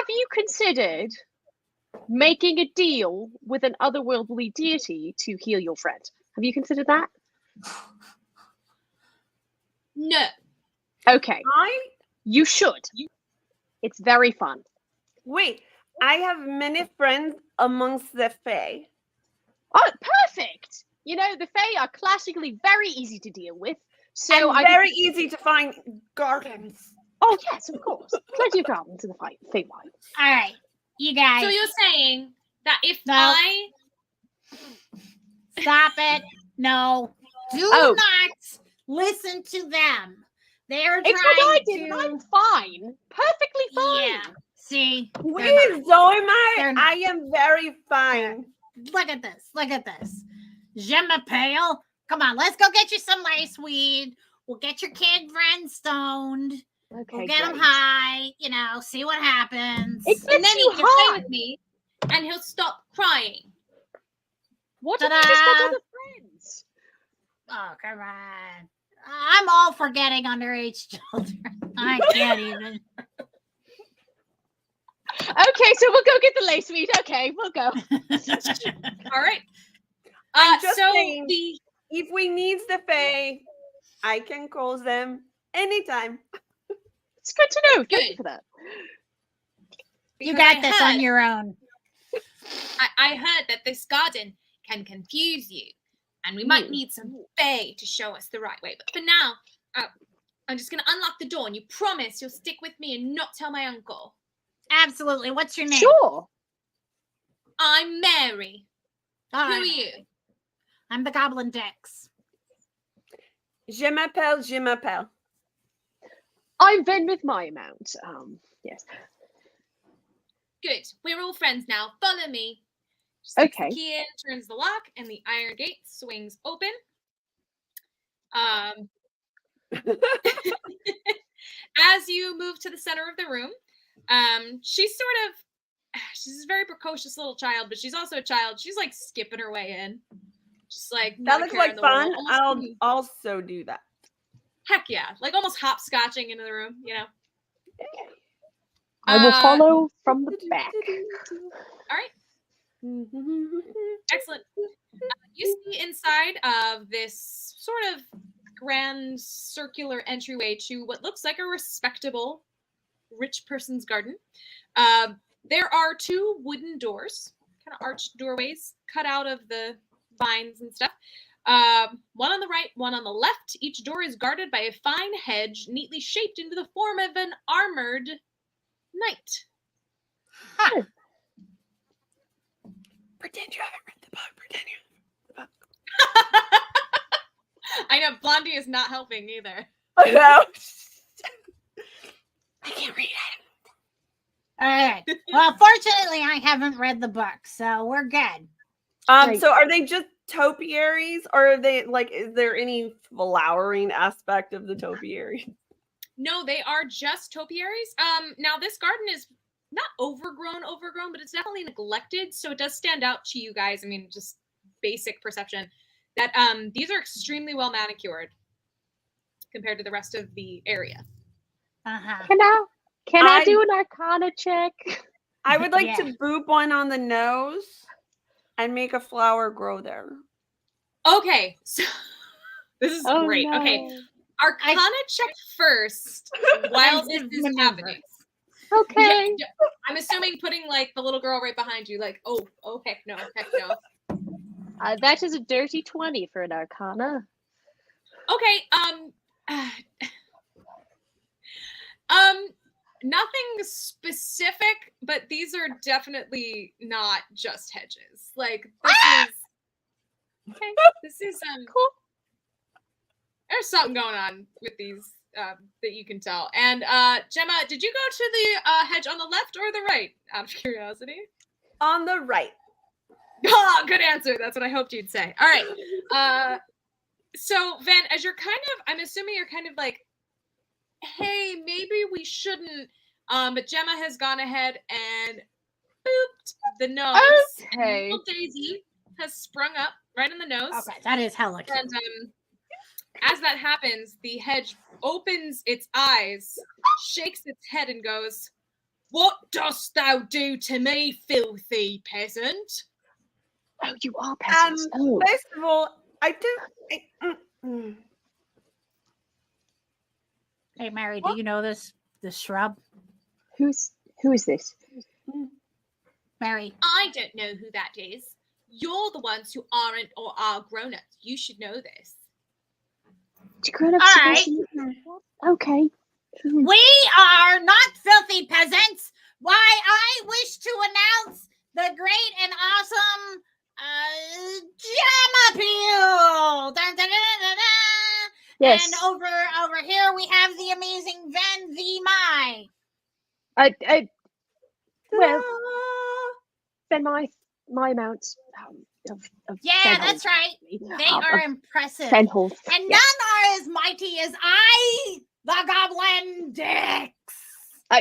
you considered making a deal with an otherworldly deity to heal your friend? Have you considered that? No. Okay, I you should. It's very fun. wait. I have many friends amongst the Fae. Oh, perfect! You know, the Fae are classically very easy to deal with. So and I very easy to find gardens. Oh yes, of course. Plenty of gardens in the Feywild. All right, you guys. So you're saying that if No. I Stop it. No. Do Oh. not listen to them. They're It's what I trying did, to. and I'm fine. Perfectly fine. Yeah. See? They're Please, not. Zoimar, They're not. I am very fine. Look at this. Look at this. Je m'appelle. Come on, let's go get you some lace weed. We'll get your kid friend stoned. Okay, We'll get him great. high. You know, see what happens. It and gets then he you can high. play with me, and he'll stop crying. What if you just got Ta-da. other friends? Oh, come on. I'm all for getting underage children. I can't even. Okay, so we'll go get the lace weed. Okay, we'll go. All right. I'm just so saying. the If we needs the Fae, I can call them anytime. It's good to know. Thank Good. you for that. You because got this on your own. I heard that this garden can confuse you, and we might need some fae to show us the right way. But for now, I'm just going to unlock the door, and you promise you'll stick with me and not tell my uncle. Absolutely. What's your name? Sure. I'm Mary. All Who right, are you? I'm the Goblin Dex. Je m'appelle, je m'appelle. I'm Ven with my amount. Yes. Good. We're all friends now. Follow me. She sticks Okay. the key in, turns the lock, and the iron gate swings open. As you move to the center of the room, she's a very precocious little child, but she's also a child. She's like skipping her way in. Just like That not a looks care in like the fun. world. Almost I'll also do that. heck yeah, like almost hopscotching into the room, you know. I will follow from the back. All right. Excellent. You see inside of this sort of grand circular entryway to what looks like a respectable rich person's garden. There are two wooden doors, kind of arched doorways cut out of the vines and stuff. One on the right, one on the left. Each door is guarded by a fine hedge neatly shaped into the form of an armored knight. Huh. Pretend you haven't read the book. Pretend you haven't read the book. I know, Blondie is not helping either. I know. I can't read it. All right. Well, fortunately, I haven't read the book, so we're good. So are they just topiaries, or are they like? Is there any flowering aspect of the topiary? No, they are just topiaries. Now this garden is not overgrown, but it's definitely neglected. So it does stand out to you guys. I mean, just basic perception that these are extremely well manicured compared to the rest of the area. Uh-huh. Can I do an Arcana check? I would like Yeah. to boop one on the nose and make a flower grow there. Okay, so this is Oh, great. no. Okay, Arcana check first while this is Maneuver. happening. Okay. Yeah, I'm assuming putting like the little girl right behind you, like, oh heck no. That is a dirty 20 for an Arcana. Okay, nothing specific, but these are definitely not just hedges. Like this is Cool. there's something going on with these that you can tell. And Gemma, did you go to the hedge on the left or the right? Out of curiosity. On the right. Oh, good answer. That's what I hoped you'd say. All right. So Van, as you're I'm assuming you're kind of like, hey, maybe we shouldn't. But Gemma has gone ahead and booped the nose. Okay. And little Daisy has sprung up right in the nose. Okay, that is hella cute. And as that happens, the hedge opens its eyes, shakes its head, and goes, "What dost thou do to me, filthy peasant?" Oh, you are peasants. First of all, Hey, Mary, do you know this shrub? Who is this? Mary. I don't know who that is. You're the ones who aren't or are grown-ups. You should know this. Grown ups All supposed right. to. Okay. We are not filthy peasants. Why, I wish to announce the great and awesome Gem Appeal. Dun, dun, dun, dun, dun. Yes. And over here we have the amazing Ven the Mai. Well, then my amounts of Yeah, Fen that's holes, right. actually, They are of impressive. Fen holes. And Yes. none are as mighty as I, the Goblin Dix.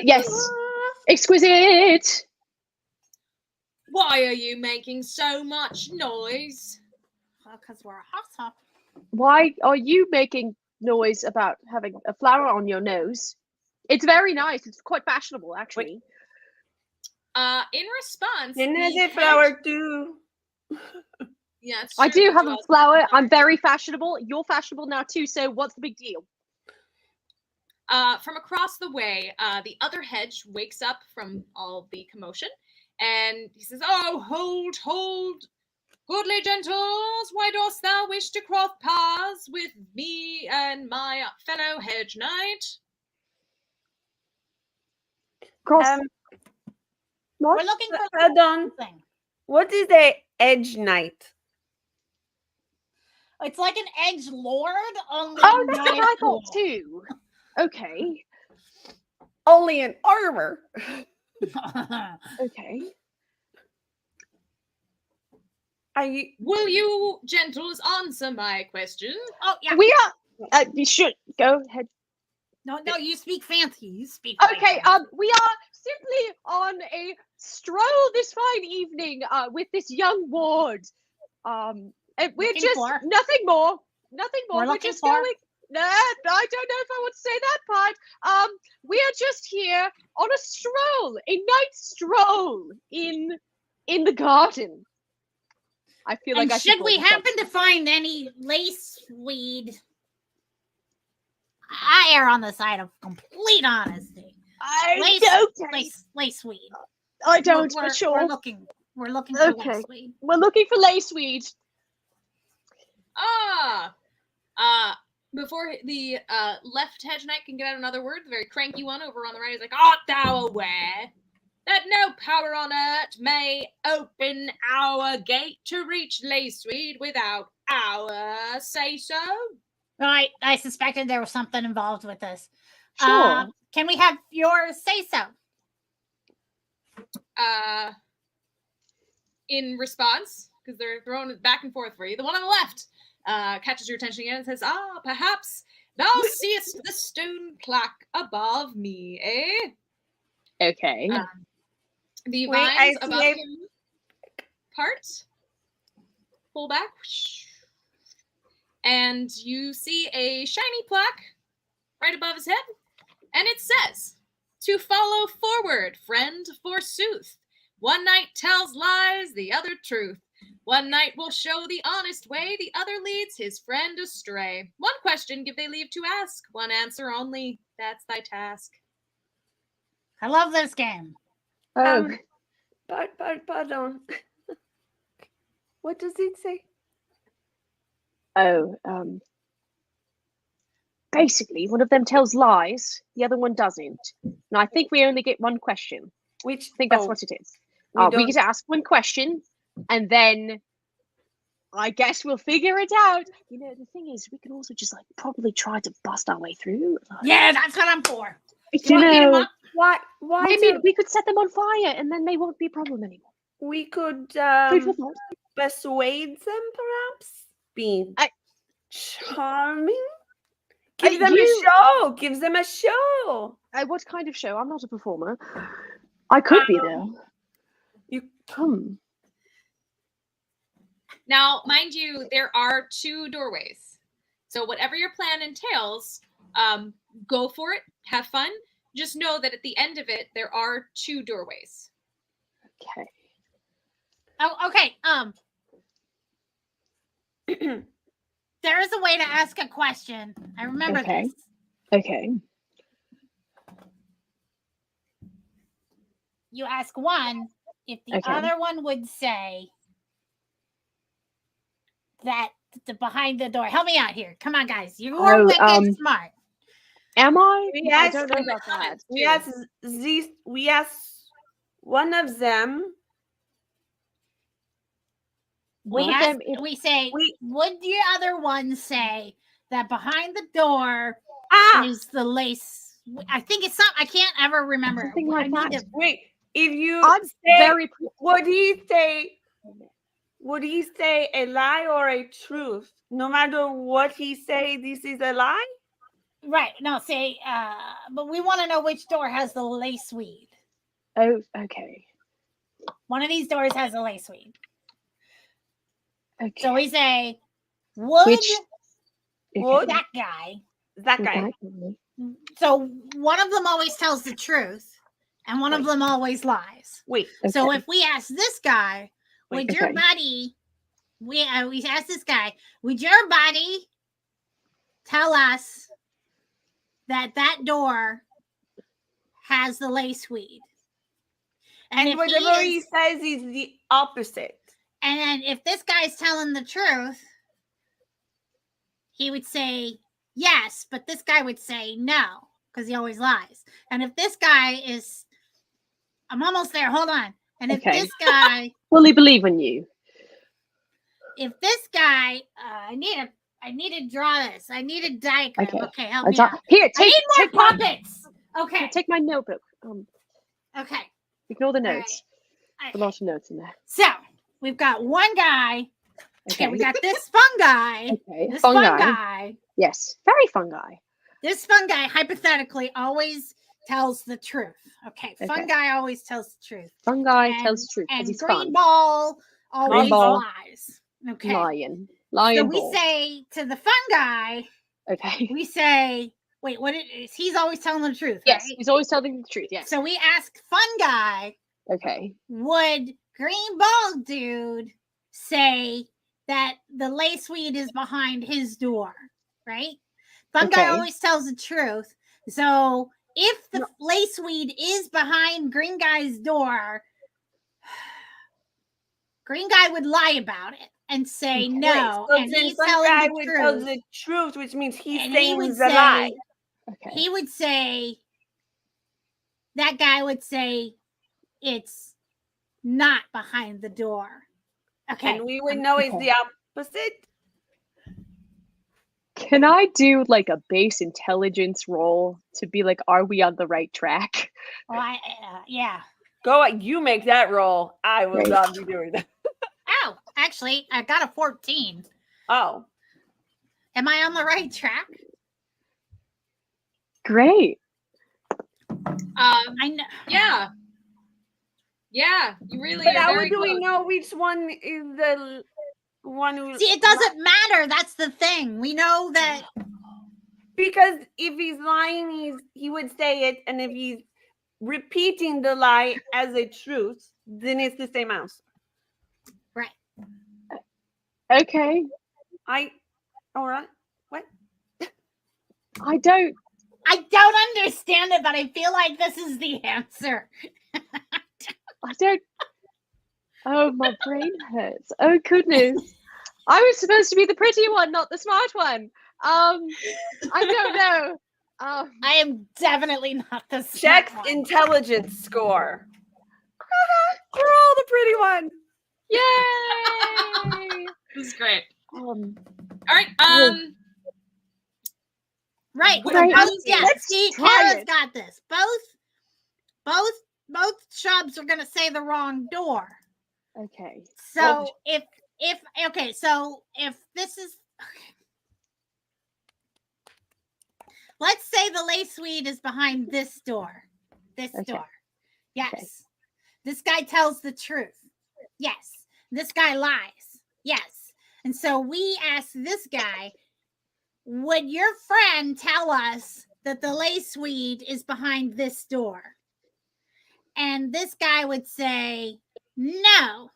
Yes. Exquisite. Why are you making so much noise? Because we're awesome. Why are you making noise about having a flower on your nose? It's very nice. It's quite fashionable, actually. In response, Jen has the a flower too. Yeah, it's I true, do you have a also flower. I'm very fashionable. You're fashionable now too. So what's the big deal? From across the way, the other hedge wakes up from all the commotion, and he says, "Oh, hold, hold, goodly gentles, why dost thou wish to cross paths with me and my fellow hedge knight?" Cross. We're looking for Hold on. something. What is a edge knight? It's like an edge lord, only Oh, that's not what I cool. thought too. Okay. Only in armor. Okay. Will you gentles answer my question? Oh yeah. We are. You should go ahead. No, you speak fancy. You speak. Okay. We are simply on a stroll this fine evening. With this young ward. And we're Looking just for? nothing more. Nothing more. We're We're looking just for? going. No, I don't know if I want to say that part. We are just here on a stroll, a night stroll in the garden. I feel And like I should we call this happen to find any lace weed, I err on the side of complete honesty. I Lace weed. I don't, We're but sure. We're looking for Okay. lace weed. We're looking for lace weed. Before the left hedge knight can get out another word, the very cranky one over on the right is like, "Art thou aware that no power on earth may open our gate to reach Laceweed without our say-so?" Right. I suspected there was something involved with this. Sure. Can we have your say so? In response, because they're throwing it back and forth for you, the one on the left catches your attention again and says, "Perhaps thou seest the stone plaque above me, eh?" Okay. The Wait, I vines see above a- him part, pull back, and you see a shiny plaque right above his head, and it says, "To follow forward, friend, forsooth. One knight tells lies, the other truth. One knight will show the honest way, the other leads his friend astray. One question give they leave to ask, one answer only, that's thy task." I love this game. Oh. Pardon. What does it say? Oh. Basically, one of them tells lies, the other one doesn't. And I think we only get one question. Which I think that's what it is. We get to ask one question, and then I guess we'll figure it out. You know, the thing is, we can also just probably try to bust our way through. Yeah, that's what I'm for. You want to beat 'em know, up? Why I mean, we could set them on fire, and then they won't be a problem anymore. we could Food for thought. persuade them, perhaps? Be charming? Give Give them a show. What kind of show? I'm not a performer. I could be though. You Now, mind you, there are 2 doorways. So whatever your plan entails, go for it, have fun. Just know that at the end of it, there are 2 doorways. Okay. Oh, okay. There is a way to ask a question. I remember Okay. this. Okay. You ask one if the Okay. other one would say that behind the door. Help me out here. Come on, guys. You Oh, are wicked smart. Am I? We I asked- don't know about that. we asked one of them. We One of them is- we say, We- would the other one say that behind the door Ah, is the lace? I think it's something I can't ever remember. Something like I need that. to- wait. If you I'm say, very. would he say? Would he say a lie or a truth? No matter what he say, this is a lie. right. No, say, but we want to know which door has the lace weed. Oh, okay. One of these doors has a lace weed. Okay. So we say, would Which? Would that guy? that guy? Okay. So one of them always tells the truth, and one of them always lies. Wait. So Okay. if we ask this guy, Wait, would your okay. buddy? We ask this guy, would your buddy tell us that door has the lace weed? And if Whatever he he is, says is the opposite. and then if this guy's telling the truth, he would say yes, but this guy would say no because he always lies. And if this guy is, I'm almost there. Hold on. And if Okay. this guy, Fully believe in you. if this guy, I need to draw this. I need a diagram. Okay. Okay, help me out. Here, I take need more take my, puppets. Okay. take my notebook. Okay. Ignore the All right. notes. A Okay. lot of notes in there. So we've got one guy. Okay, Okay. we got this fun guy. Okay. This Fun fun guy. guy. Yes. Very fun guy. This fun guy hypothetically always tells the truth. Okay, fun Okay. guy always tells the truth. Fun guy And- tells the truth because And he's green fun. ball always ball. lies. Okay. Lion. So Lion we ball. say to the fun guy, Okay. we say, wait, what is he's always telling the truth, Yes. right? He's always telling the truth. Yes. So we ask fun guy, Okay. would green ball dude say that the lace weed is behind his door, right? Fun guy Okay. always tells the truth. So if the lace weed is behind green guy's door, green guy would lie about it and say no, So and then he's some telling guy the would tell truth. the truth, which means he's And he saying would the lie. Okay. He would say, that guy would say, it's not behind the door. Okay. And we would know it's Okay. the opposite. Can I do like a base intelligence roll to be like, are we on the right track? Well, yeah. Go, you make that roll. I will Right. not be doing that. Oh, actually, I got a 14. Oh, Am I on the right track? Great. I know. Yeah. Yeah, you really but are how very do we close. know which one is the one who? See, it doesn't matter. That's the thing. We know that. Because if he's lying, he would say it, and if he's repeating the lie as a truth, then it's the same answer. Right. Okay. All right. What? I don't. I don't understand it, but I feel like this is the answer. I don't. Oh, my brain hurts. Oh goodness. I was supposed to be the pretty one, not the smart one. I don't know. I am definitely not the smart Check one. intelligence score. You're all the pretty one. Yay! This is great. All um, right. Right. So Right, both, yeah. let's See, try Kara's it. got this. Both shrubs are gonna say the wrong door. okay. So if okay, so if this is okay. Let's say the lace weed is behind this door. This Okay. door. Yes. This guy tells the truth. Yes. This guy lies. Yes. And so we ask this guy, would your friend tell us that the lace weed is behind this door? And this guy would say, no.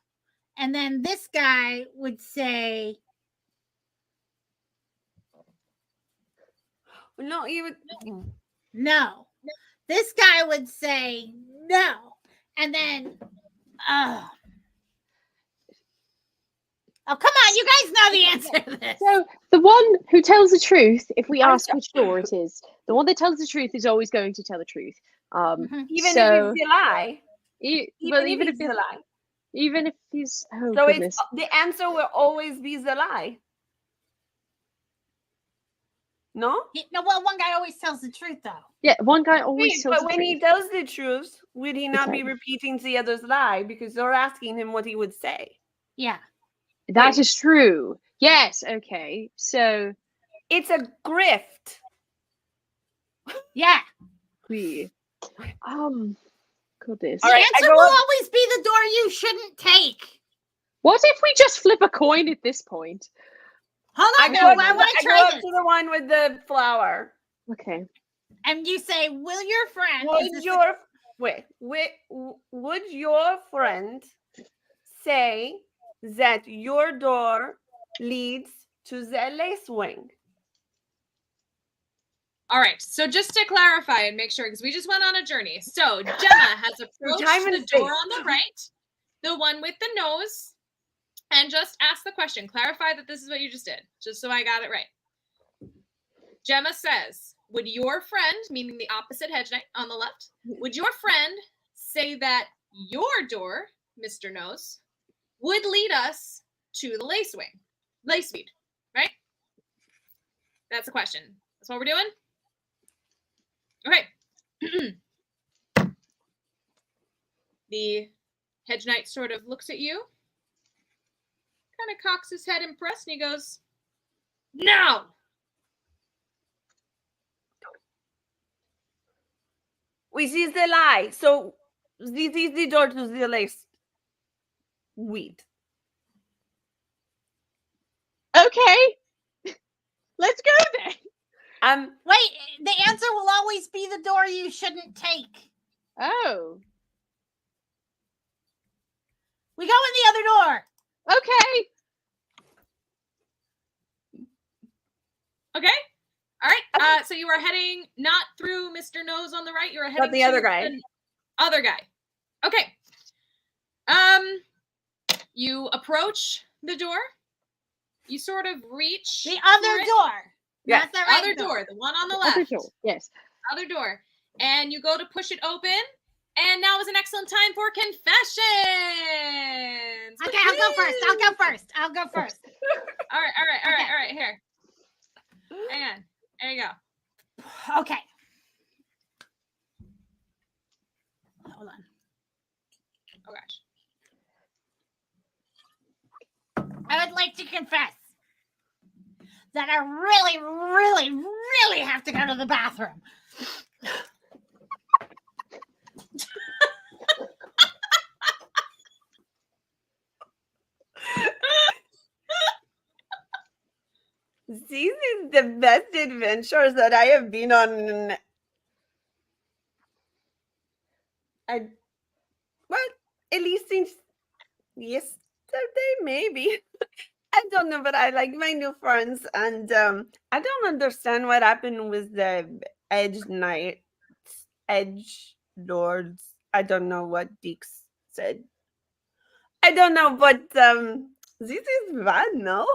And then this guy would say, No, even no. This guy would say, no. And then, Oh, come on. You guys know the answer to this. So the one who tells the truth, if we I'm ask which door it is, the one that tells the truth is always going to tell the truth. Mhm. Even So if it's a lie. well, Even if it's a lie. even if he's So goodness. it's the answer will always be the lie. No? No, well, one guy always tells the truth, though. Yeah, one guy always Wait, tells but the when truth. he tells the truth, would he not be Okay. repeating the other's lie because they're asking him what he would say? Yeah. That Wait. is true. Yes. Okay. So It's a grift. Yeah. we goodness. All The right, I answer go will up- always be the door you shouldn't take. What if we just flip a coin at this point? Hold I on, go no, up, I to, want I to go try up this. to the one with the flower. Okay. And you say, will your friend... is Would this your would your friend say that your door leads to the lace wing? All right. So just to clarify and make sure, because we just went on a journey. So Gemma has approached time and the door space. on the right, the one with the nose, and just ask the question. Clarify that this is what you just did, just so I got it right. Gemma says, would your friend, meaning the opposite hedge knight on the left, would your friend say that your door, Mr. Nose, would lead us to the lace weed, right? That's the question. That's what we're doing? Okay. The hedge knight sort of looks at you, kind of cocks his head impressed, and he goes, no! Which is the lie. So this is the door to the lace weed. Okay. Let's go then. Wait, the answer will always be the door you shouldn't take. Oh. We go in the other door. Okay. Okay. All right. So you are heading not through Mr. Nose on the right. You are heading the to other guy. the other guy. Okay. You approach the door. You sort of reach The other for it. door. Yeah. Not the right Other door, the one on the Other left. door. Yes. Other door. And you go to push it open. And now is an excellent time for confessions. Okay, I'll go first. I'll go first. All right. Okay. Here. Hang on. There you go. Okay. Hold on. Oh gosh. I would like to confess that I really, really, really have to go to the bathroom. This is the best adventures that I have been on. Well, at least since yesterday, maybe. I don't know, but I like my new friends, and I don't understand what happened with the edge lords. I don't know what Dix said. I don't know, but this is bad, no?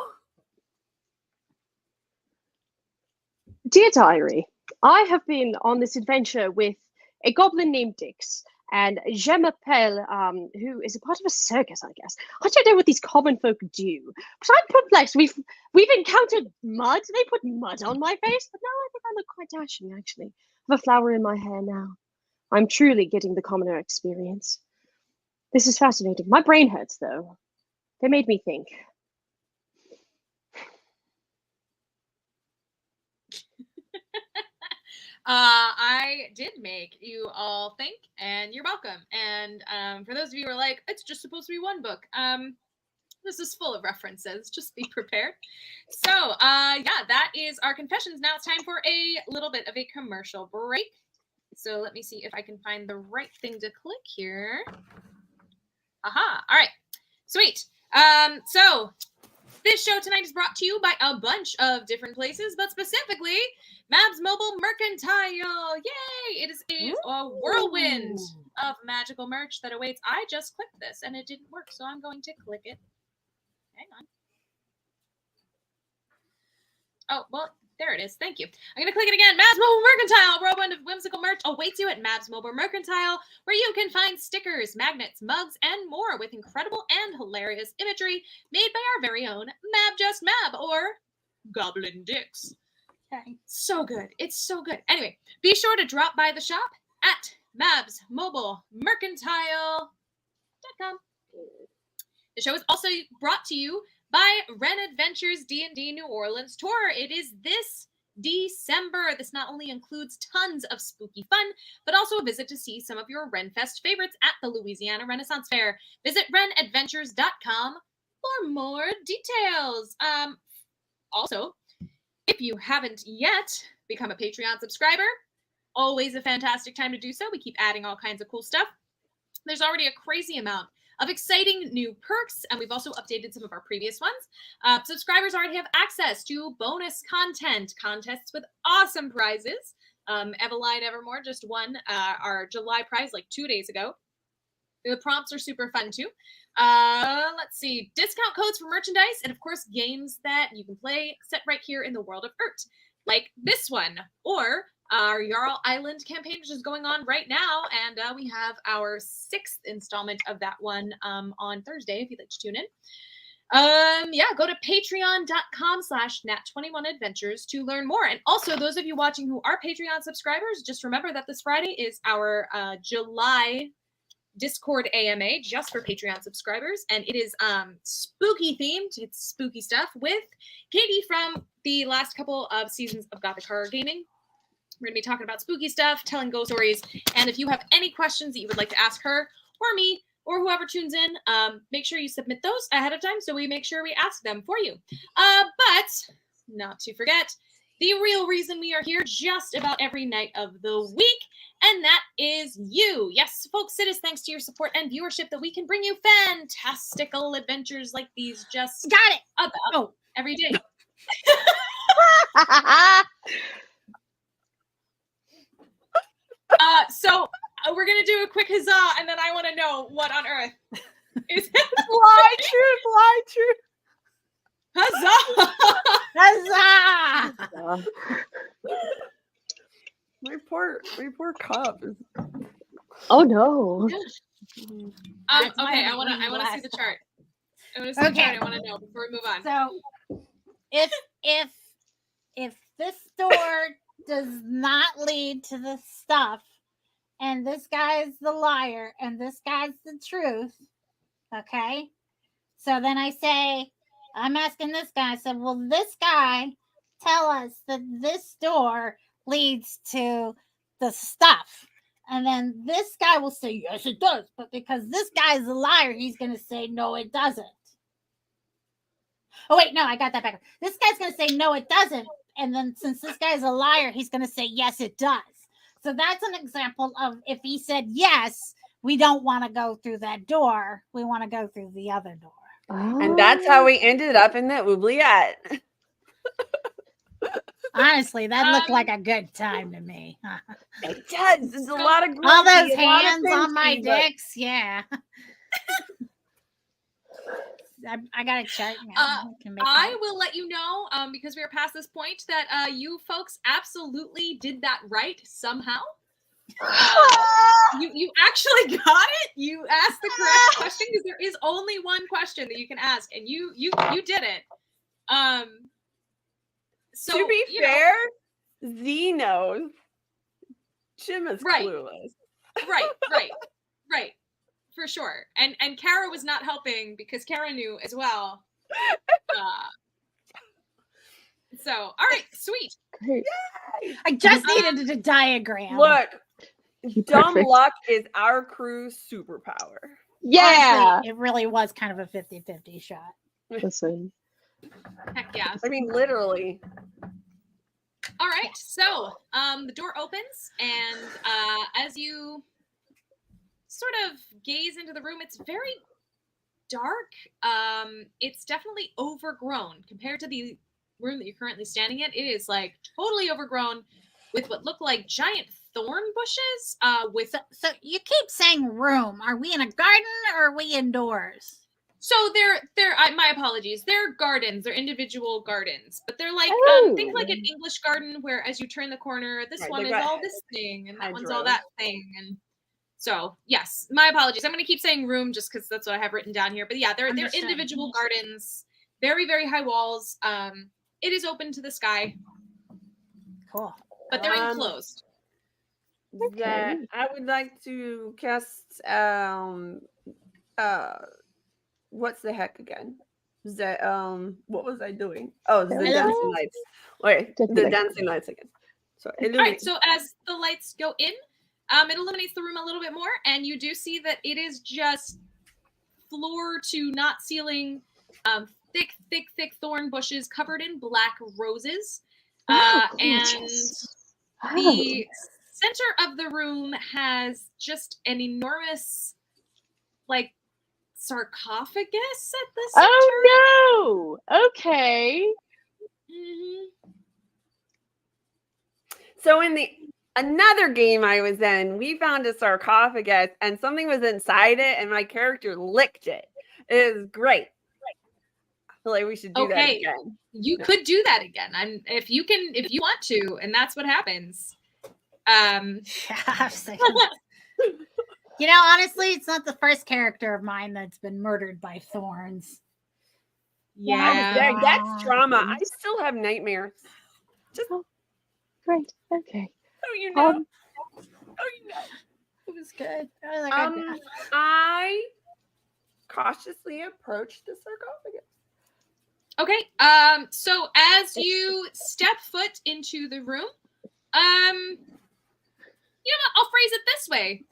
Dear Diary, I have been on this adventure with a goblin named Dix and Je m'appelle, who is a part of a circus, I guess. I don't know what these common folk do, but I'm perplexed. We've encountered mud. They put mud on my face, but now I think I look quite dashing, actually. I have a flower in my hair now. I'm truly getting the commoner experience. This is fascinating. My brain hurts, though. They made me think. I did make you all think, and you're welcome. And for those of you who are like, it's just supposed to be one book. This is full of references. Just be prepared. So, yeah, that is our confessions. Now it's time for a little bit of a commercial break. So let me see if I can find the right thing to click here. Aha. All right. Sweet. So this show tonight is brought to you by a bunch of different places, but specifically Mab's Mobile Mercantile. Yay! It is a whirlwind of magical merch that awaits. I just clicked this and it didn't work, so I'm going to click it. Hang on. Oh, well, there it is. Thank you. I'm going to click it again. Mabs Mobile Mercantile. Whirlwind of whimsical merch awaits you at Mabs Mobile Mercantile, where you can find stickers, magnets, mugs, and more with incredible and hilarious imagery made by our very own Mab Just Mab, or Goblin Dicks. Okay. So good. It's so good. Anyway, be sure to drop by the shop at Mabs Mobile Mercantile.com. The show is also brought to you by Ren Adventures D&D New Orleans Tour. It is this December. This not only includes tons of spooky fun, but also a visit to see some of your RenFest favorites at the Louisiana Renaissance Fair. Visit renadventures.com for more details. Also, if you haven't yet become a Patreon subscriber, always a fantastic time to do so. We keep adding all kinds of cool stuff. There's already a crazy amount of exciting new perks, and we've also updated some of our previous ones. Subscribers already have access to bonus content, contests with awesome prizes. Eveline Evermore just won our July prize like 2 days ago. The prompts are super fun too. Let's see, discount codes for merchandise, and of course games that you can play set right here in the world of Urt, like this one, or our Jarl Island campaign, which is going on right now, and we have our 6th installment of that one on Thursday, if you'd like to tune in. Yeah, go to patreon.com/nat21adventures to learn more. And also, those of you watching who are Patreon subscribers, just remember that this Friday is our July Discord AMA just for Patreon subscribers, and it is spooky themed. It's spooky stuff with Katie from the last couple of seasons of Gothic Horror Gaming. We're going to be talking about spooky stuff, telling ghost stories, and if you have any questions that you would like to ask her or me or whoever tunes in, make sure you submit those ahead of time so we make sure we ask them for you. But not to forget, the real reason we are here just about every night of the week, and that is you. Yes, folks, it is thanks to your support and viewership that we can bring you fantastical adventures like these just Got it. about every day. So we're going to do a quick huzzah, and then I want to know what on earth is it? Fly true. Huzzah! Huzzah! My poor cup. Oh no. Okay, That's my I want to last see the chart. I want to see the Okay. chart. I want to know before we move on. So if this door does not lead to the stuff, and this guy's the liar and this guy's the truth, okay? So then I say, I'm asking this guy, I said, will this guy tell us that this door leads to the stuff? And then this guy will say, yes, it does. But because this guy's a liar, he's going to say, no, it doesn't. Oh, wait, no, I got that back. This guy's going to say, no, it doesn't. And then since this guy's a liar, he's going to say, yes, it does. So that's an example of if he said, yes, we don't want to go through that door. We want to go through the other door. And that's how we ended up in the oubliette. Honestly, that looked like a good time to me. It does. There's a lot of All grumpy, those a lot of hands on my fancy, but- dicks, yeah. I got to check now. I will let you know, because we are past this point, that you folks absolutely did that right somehow. You actually got it. You asked the correct question, because there is only one question that you can ask, and you did it. So to be fair, Z knows. Jim is Right. clueless. Right. For sure. And Kara was not helping because Kara knew as well. So, all right, sweet. Great. I just needed a diagram. Look, dumb Perfect. luck is our crew's superpower. Yeah. Honestly, it really was kind of a 50-50 shot. Listen. Heck yeah. I mean, literally. All right, so the door opens, and as you sort of gaze into the room, it's very dark. It's definitely overgrown compared to the room that you're currently standing in. It is like totally overgrown with what look like giant thorn bushes. With So you keep saying room. Are we in a garden or are we indoors? So my apologies. They're gardens. They're individual gardens, but they're like think like an English garden where as you turn the corner, this Right, one they've is got all this thing, and that one's all hedgerows. that thing, and so yes, my apologies. I'm going to keep saying room just because that's what I have written down here. But yeah, they're Understood. individual gardens, very very high walls. It is open to the sky, Cool. but they're enclosed. That I would like to cast what's the heck again? The what was I doing? Oh, the Hello? dancing lights. Wait, Dancing the lights. dancing lights again. So All right, so as the lights go in, it illuminates the room a little bit more, and you do see that it is just floor to not ceiling, thick thorn bushes covered in black roses. And the center of the room has just an enormous, like, sarcophagus at the center. Oh no! Okay. Mm-hmm. So in the another game I was in, we found a sarcophagus and something was inside it, and my character licked it. It was great. I feel like we should do that again. You could do that again. If you want to, and that's what happens. You know, honestly, it's not the first character of mine that's been murdered by thorns. Yeah, That's trauma. I still have nightmares. Just Great. Okay. so you know. It was good. I was like, I cautiously approached the sarcophagus. Okay. So as you step foot into the room, you know what? I'll phrase it this way.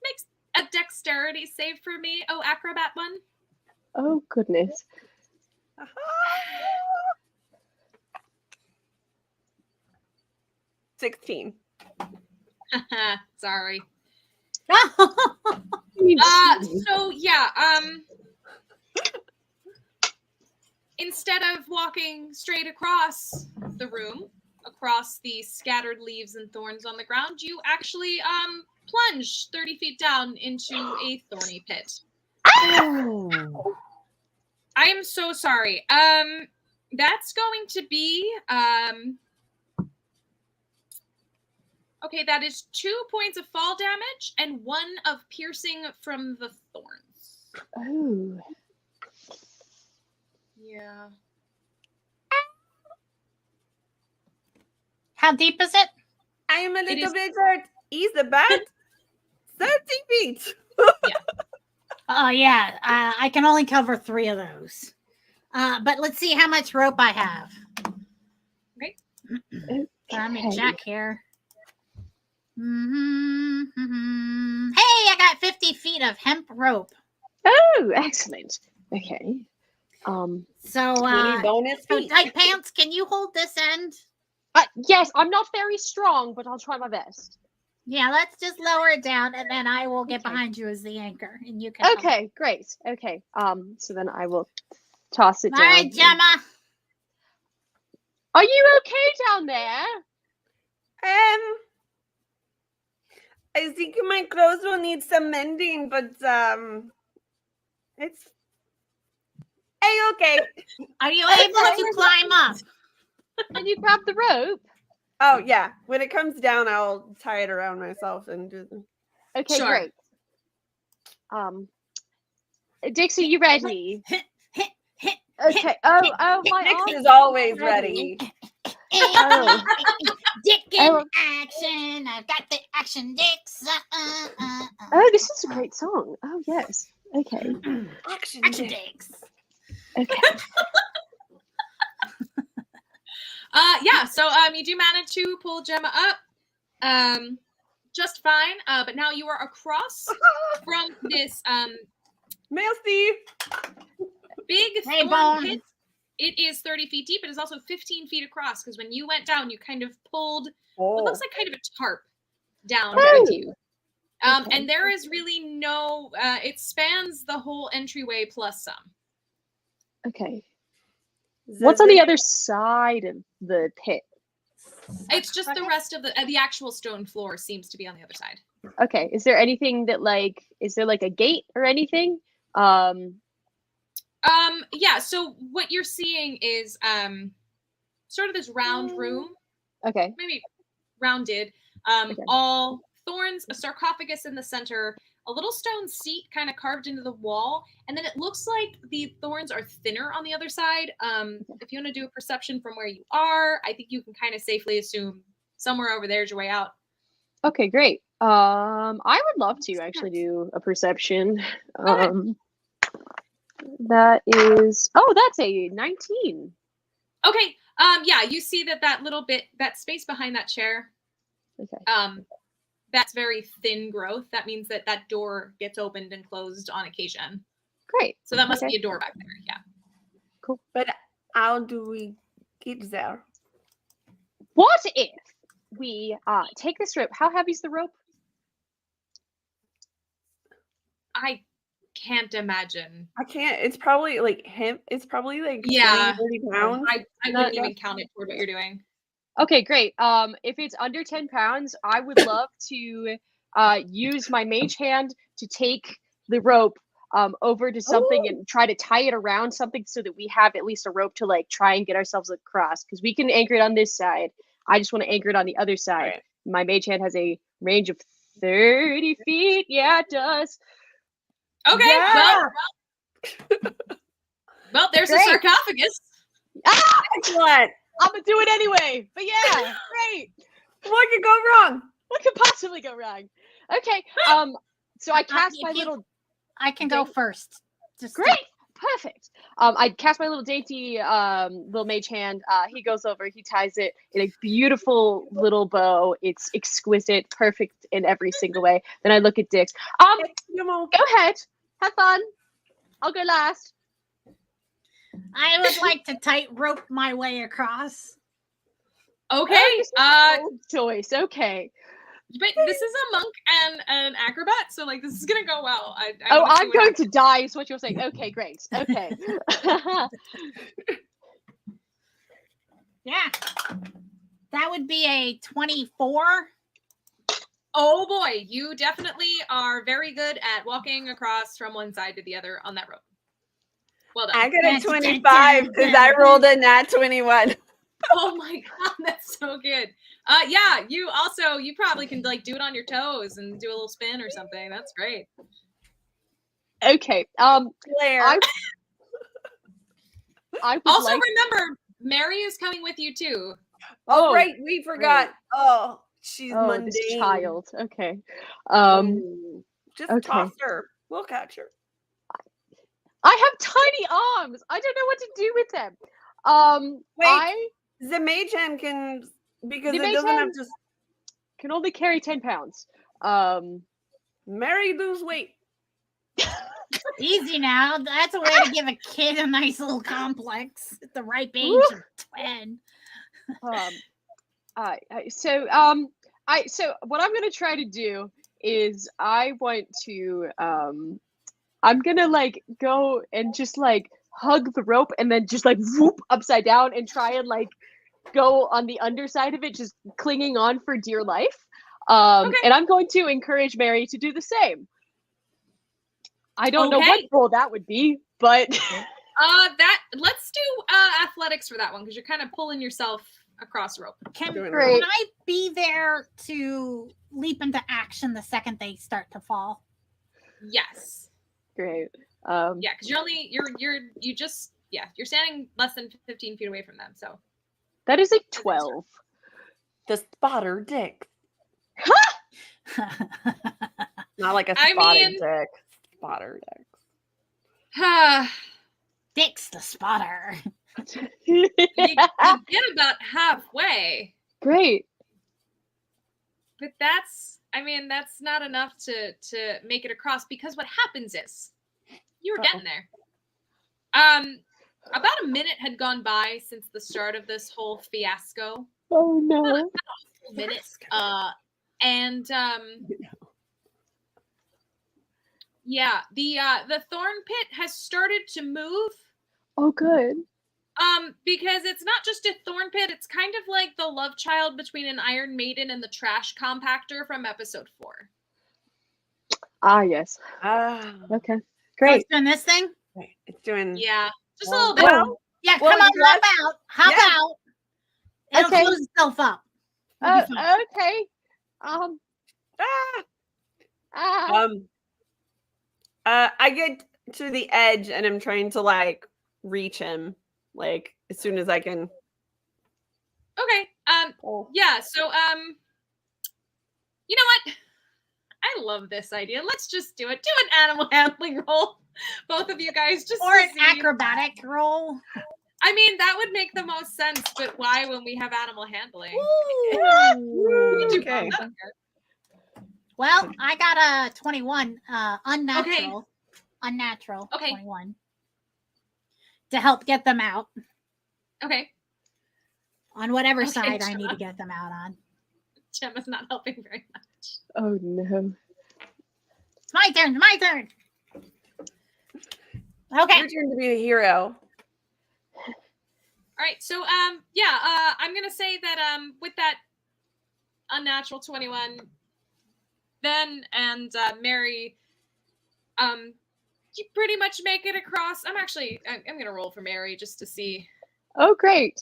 Makes a dexterity save for me. Oh, acrobat one. Oh goodness. 16. Sorry. "Ah." So yeah, instead of walking straight across the room, across the scattered leaves and thorns on the ground, you actually plunge 30 feet down into a thorny pit. Oh. I am so sorry. That's going to be okay, that is 2 points of fall damage and 1 of piercing from the thorns. Oh. Yeah. How deep is it? I am a It little is- bit hurt. Ease the bat. 30 feet. Oh yeah, I can only cover 3 of those. But let's see how much rope I have. Okay. I'm in Jack here. Mm-hmm. Hey, I got 50 feet of hemp rope. Oh, excellent. Okay. So, 20 bonus so feet. tight pants, can you hold this end? Yes, I'm not very strong, but I'll try my best. Yeah, let's just lower it down, and then I will get Okay. behind you as the anchor, and you can. Okay, great. Okay. So then I will toss it All down. right, Gemma. Are you okay down there? I think my clothes will need some mending, but it's okay. Are you able to climb up? Can you grab the rope? Oh yeah, when it comes down, I'll tie it around myself and do. Okay, Sure. great. Dixie, you ready? Okay. Oh, my Nix arm is always ready. Oh. Dick in Oh. action. I've got the action dicks. Oh, this is a great song. Oh, yes. Okay. Action. Action dicks. Okay. Yeah, so you do manage to pull Gemma up just fine, but now you are across from this Male Steve. big Hey, thorn Bone. pit. It is 30 feet deep. It is also 15 feet across because when you went down, you kind of pulled what looks like kind of a tarp down Oh. with you. Okay. And there is really no, it spans the whole entryway plus some. Okay. What's on the other side of the pit? It's just the rest of the actual stone floor seems to be on the other side. Okay. Is there anything that like? Is there like a gate or anything? Yeah, so what you're seeing is sort of this round room, Okay. maybe rounded, Okay. all thorns, a sarcophagus in the center, a little stone seat kind of carved into the wall, and then it looks like the thorns are thinner on the other side. If you want to do a perception from where you are, I think you can kind of safely assume somewhere over there is your way out. Okay, great. I would love to actually do a perception. That is, oh, that's a 19. Okay. Yeah, you see that little bit, that space behind that chair. Okay. That's very thin growth. That means that door gets opened and closed on occasion. Great. So that must Okay. be a door back there. Yeah. Cool. But how do we get there? What if we take this rope? How heavy is the rope? I can't imagine. I can't. It's probably like him. It's probably like Yeah. 20, 30 pounds. I wouldn't even count it toward what you're doing. Okay, great. If it's under 10 pounds, I would love to use my mage hand to take the rope over to something and try to tie it around something so that we have at least a rope to like try and get ourselves across, because we can anchor it on this side. I just want to anchor it on the other side. Right. My mage hand has a range of 30 feet. Yeah, it does. Okay. Yeah. Well, there's Great. a sarcophagus. Ah! Excellent. I'm gonna do it anyway. But yeah, great. What could go wrong? What could possibly go wrong? Okay. So I cast my little. I can go first. Just Great. Perfect. I cast my little dainty little mage hand. He goes over, he ties it in a beautiful little bow. It's exquisite, perfect in every single way. Then I look at Dick. Go ahead. Have fun. I'll go last. I would like to tightrope my way across. Okay. Bold choice. Okay. But this is a monk and an acrobat, so like this is gonna go well. I'm going to die, is what you're saying. Okay, great. Okay. Yeah. That would be a 24. Oh boy, you definitely are very good at walking across from one side to the other on that rope. Well done. I got a 25 because I rolled a nat 21. Oh my god, that's so good. Yeah, you probably can like do it on your toes and do a little spin or something. That's great. Okay. Claire. I would Also like... remember, Mary is coming with you too. Oh, right, we forgot. Right. Oh, she's mundane. This child. Okay. Just okay. toss her. We'll catch her. I have tiny arms. I don't know what to do with them. Wait. The mage hand can, because The it mage doesn't hand have to. can only carry 10 pounds. Mary lose weight. Easy now. That's a way to give a kid a nice little complex at the ripe age of 10. So what I'm gonna try to do is I want to I'm gonna like go and just like hug the rope and then just like whoop upside down and try and like go on the underside of it, just clinging on for dear life. And I'm going to encourage Mary to do the same. I don't know what role that would be, but let's do athletics for that one because you're kind of pulling yourself across rope. Can I be there to leap into action the second they start to fall? Yes. Great. Yeah, because you're standing less than 15 feet away from them, so that is a 12. The spotter dick. Not like a spotted dick. Spotter dick. Dick's the spotter. you get about halfway. Great. But that's not enough to make it across, because what happens is you were getting there. About a minute had gone by since the start of this whole fiasco. Oh no. About a minute. Yeah, the thorn pit has started to move. Oh good. Because it's not just a thorn pit, it's kind of like the love child between an Iron Maiden and the trash compactor from episode 4. Ah, yes. Ah, Okay. So Great. it's doing this thing? okay. It's doing. Yeah, just a Well, little bit. well, Yeah, Well, come on, yes. hop Yes. out. It'll Okay. close itself up. We'll be fine. Okay. ah. I get to the edge and I'm trying to like reach him like as soon as I can. Okay. Yeah, so you know what? I love this idea. Let's just do it. Do an animal handling roll. Both of you guys just Or to an see. acrobatic roll. I mean, that would make the most sense, but why when we have animal handling? Ooh, We do okay. both here. Well, I got a 21, unnatural. Unnatural. Okay. 21. To help get them out Okay. on whatever Okay, side I need Gemma. to get them out on. Gemma's not helping very much. Oh no. It's my turn. My turn. Okay. Your turn to be the hero. All right, so I'm gonna say that with that unnatural 21, Ben and Mary, you pretty much make it across. I'm gonna roll for Mary just to see. Oh, great.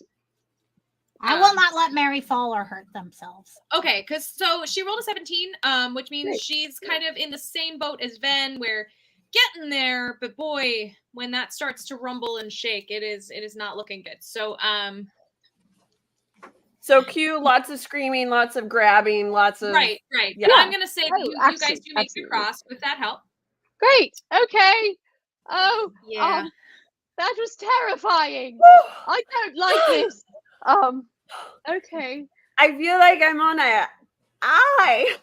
I will not let Mary fall or hurt themselves. Okay, because so she rolled a 17, which means Great. she's kind of in the same boat as Ven, where getting there, but boy, when that starts to rumble and shake, it is not looking good. So So cue, lots of screaming, lots of grabbing, lots of right. Yeah. But I'm gonna say that Oh, you guys do absolutely, make absolutely. the cross with that help. Great. Okay. Oh, Yeah. that was terrifying. I don't like this. Okay. I feel like I'm on a eye.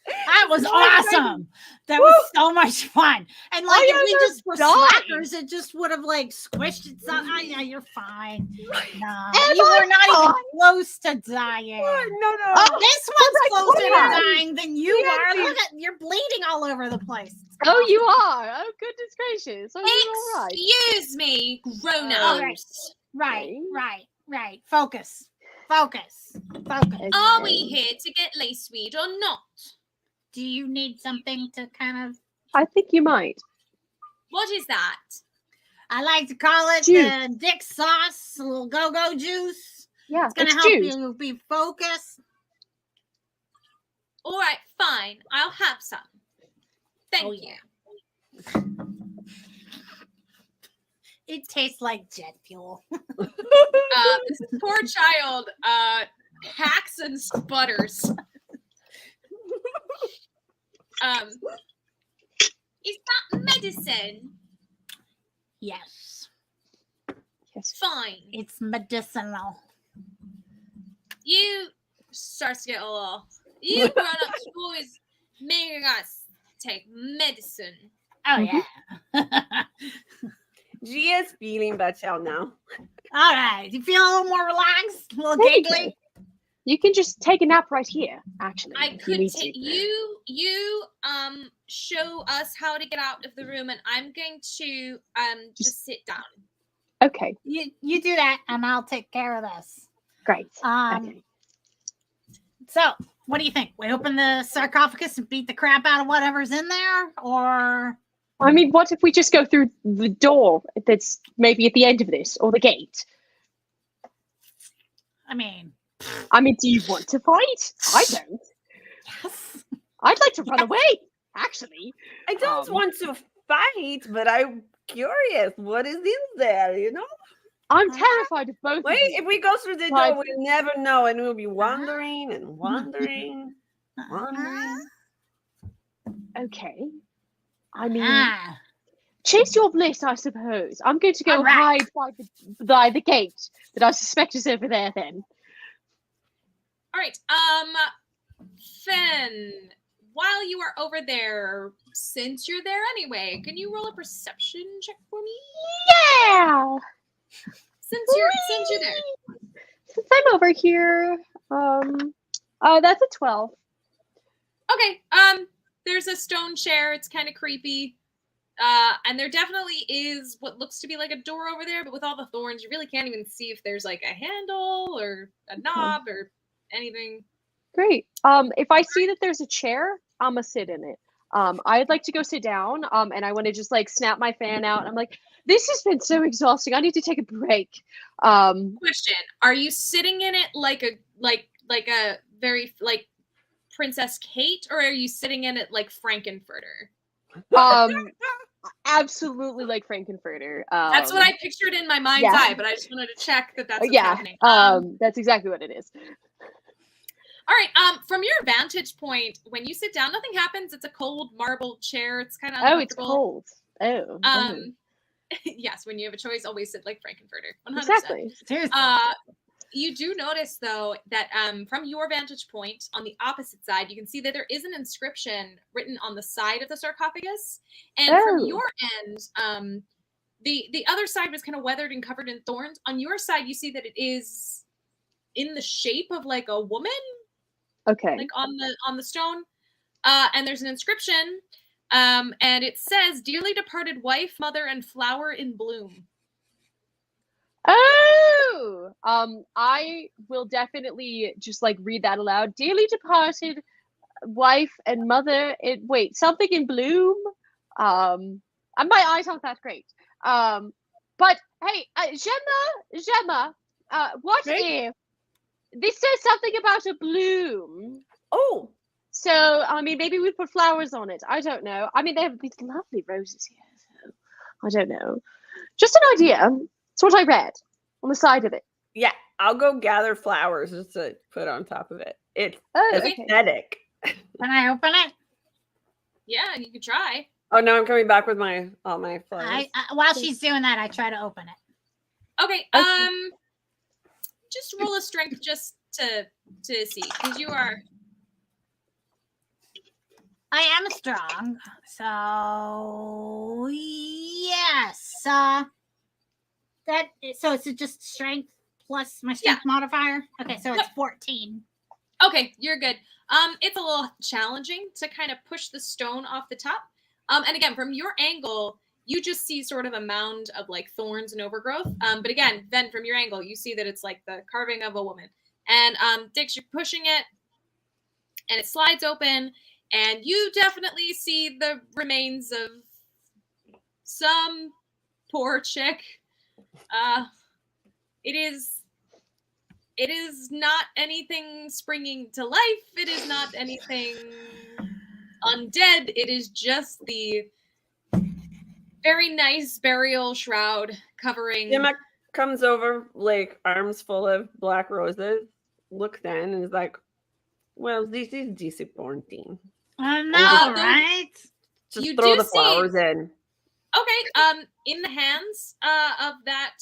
That was awesome. That was so much fun. And like I if we just were dying. slackers, it just would have like squished itself. Oh, yeah, you're fine. No, Am you I were not even fine? close to dying. No. This one's closer to fine. dying than you Yeah, are. please. Look at you're bleeding all over the place. Oh, you are. Oh, goodness gracious. Are you all right? Excuse me, grown-ups. All right. Right. Focus. Focus. Are we here to get laceweed or not? Do you need something to kind of? I think you might. What is that? I like to call it Juice. the dick sauce, a little go-go juice. Yeah, It's gonna it's help juice. you be focused. All right, fine. I'll have some. Thank Oh, you. yeah. It tastes like jet fuel. This poor child hacks and sputters. Is that medicine? Yes, Yes. Fine. it's medicinal. You starts to get a little. You grown-ups always making us take medicine. Oh Mhm. yeah. Gia's feeling better now. All right. You feel a little more relaxed, a little There you giggly. go. You can just take a nap right here, actually. I if you could need take to. you show us how to get out of the room, and I'm going to just sit down. Okay, You do that, and I'll take care of this. great. Okay. So, what do you think? We open the sarcophagus and beat the crap out of whatever's in there, or I mean, what if we just go through the door that's maybe at the end of this, or the gate? I mean, Do you want to fight? I don't. yes. I'd like to run away, actually. I don't want to fight, but I'm curious. What is in there? You know? I'm terrified of both Wait, of you. if we go through the Fight. door, we'll never know, and we'll be wandering and wandering, wandering. Okay. I mean, Ah, chase your bliss, I suppose. I'm going to go Alright. hide by the gate that I suspect is over there then. All right, Fen, while you are over there, since you're there anyway, can you roll a perception check for me? Yeah! Since you're there. Since I'm over here, that's a 12. Okay, there's a stone chair. It's kind of creepy. And there definitely is what looks to be like a door over there, but with all the thorns, you really can't even see if there's like a handle or a knob or anything. Great. If I see that there's a chair, I'm gonna sit in it. I'd like to go sit down. And I want to just like snap my fan out. I'm like, this has been so exhausting. I need to take a break. Question: are you sitting in it like a very like Princess Kate, or are you sitting in it like Frankenfurter? Absolutely like Frankenfurter. That's what I pictured in my mind's eye, but I just wanted to check that that's what's happening. That's exactly what it is. All right. From your vantage point, when you sit down, nothing happens. It's a cold marble chair. It's kind of uncomfortable. Oh, it's cold. Yes. When you have a choice, always sit like Frankenfurter. 100%. Exactly. Seriously. You do notice though that from your vantage point on the opposite side, you can see that there is an inscription written on the side of the sarcophagus, and from your end, the other side was kind of weathered and covered in thorns. On your side, you see that it is in the shape of like a woman. Okay. Like on the stone, and there's an inscription, and it says, "Dearly departed wife, mother, and flower in bloom." Oh, I will definitely just like read that aloud. Dearly departed wife and mother. Wait, something in bloom. And my eyes aren't that great. But hey, Gemma, what if this says something about a bloom? Oh, so I mean, maybe we put flowers on it. I don't know. I mean, they have these lovely roses here. So I don't know. Just an idea. It's what I read on the side of it. yeah. I'll go gather flowers just to put on top of it. It's okay. aesthetic. Can I open it? Yeah, you could try. Oh no, I'm coming back with all my flowers. I while she's doing that, I try to open it. Okay. Just roll a strength just to see, because you are. I am strong, so yes. So it's just strength plus my strength modifier. Okay, so it's 14. Okay, you're good. It's a little challenging to kind of push the stone off the top. And again, from your angle, you just see sort of a mound of like thorns and overgrowth. But again, then from your angle, you see that it's like the carving of a woman. And Dix, you're pushing it, and it slides open, and you definitely see the remains of some poor chick. It is not anything springing to life. It is not anything undead. It is just the very nice burial shroud covering. Gemma comes over, like arms full of black roses, looks in, and is like, "Well, this is disappointing." I know, right? Just You throw do the flowers in. Okay. In the hands of that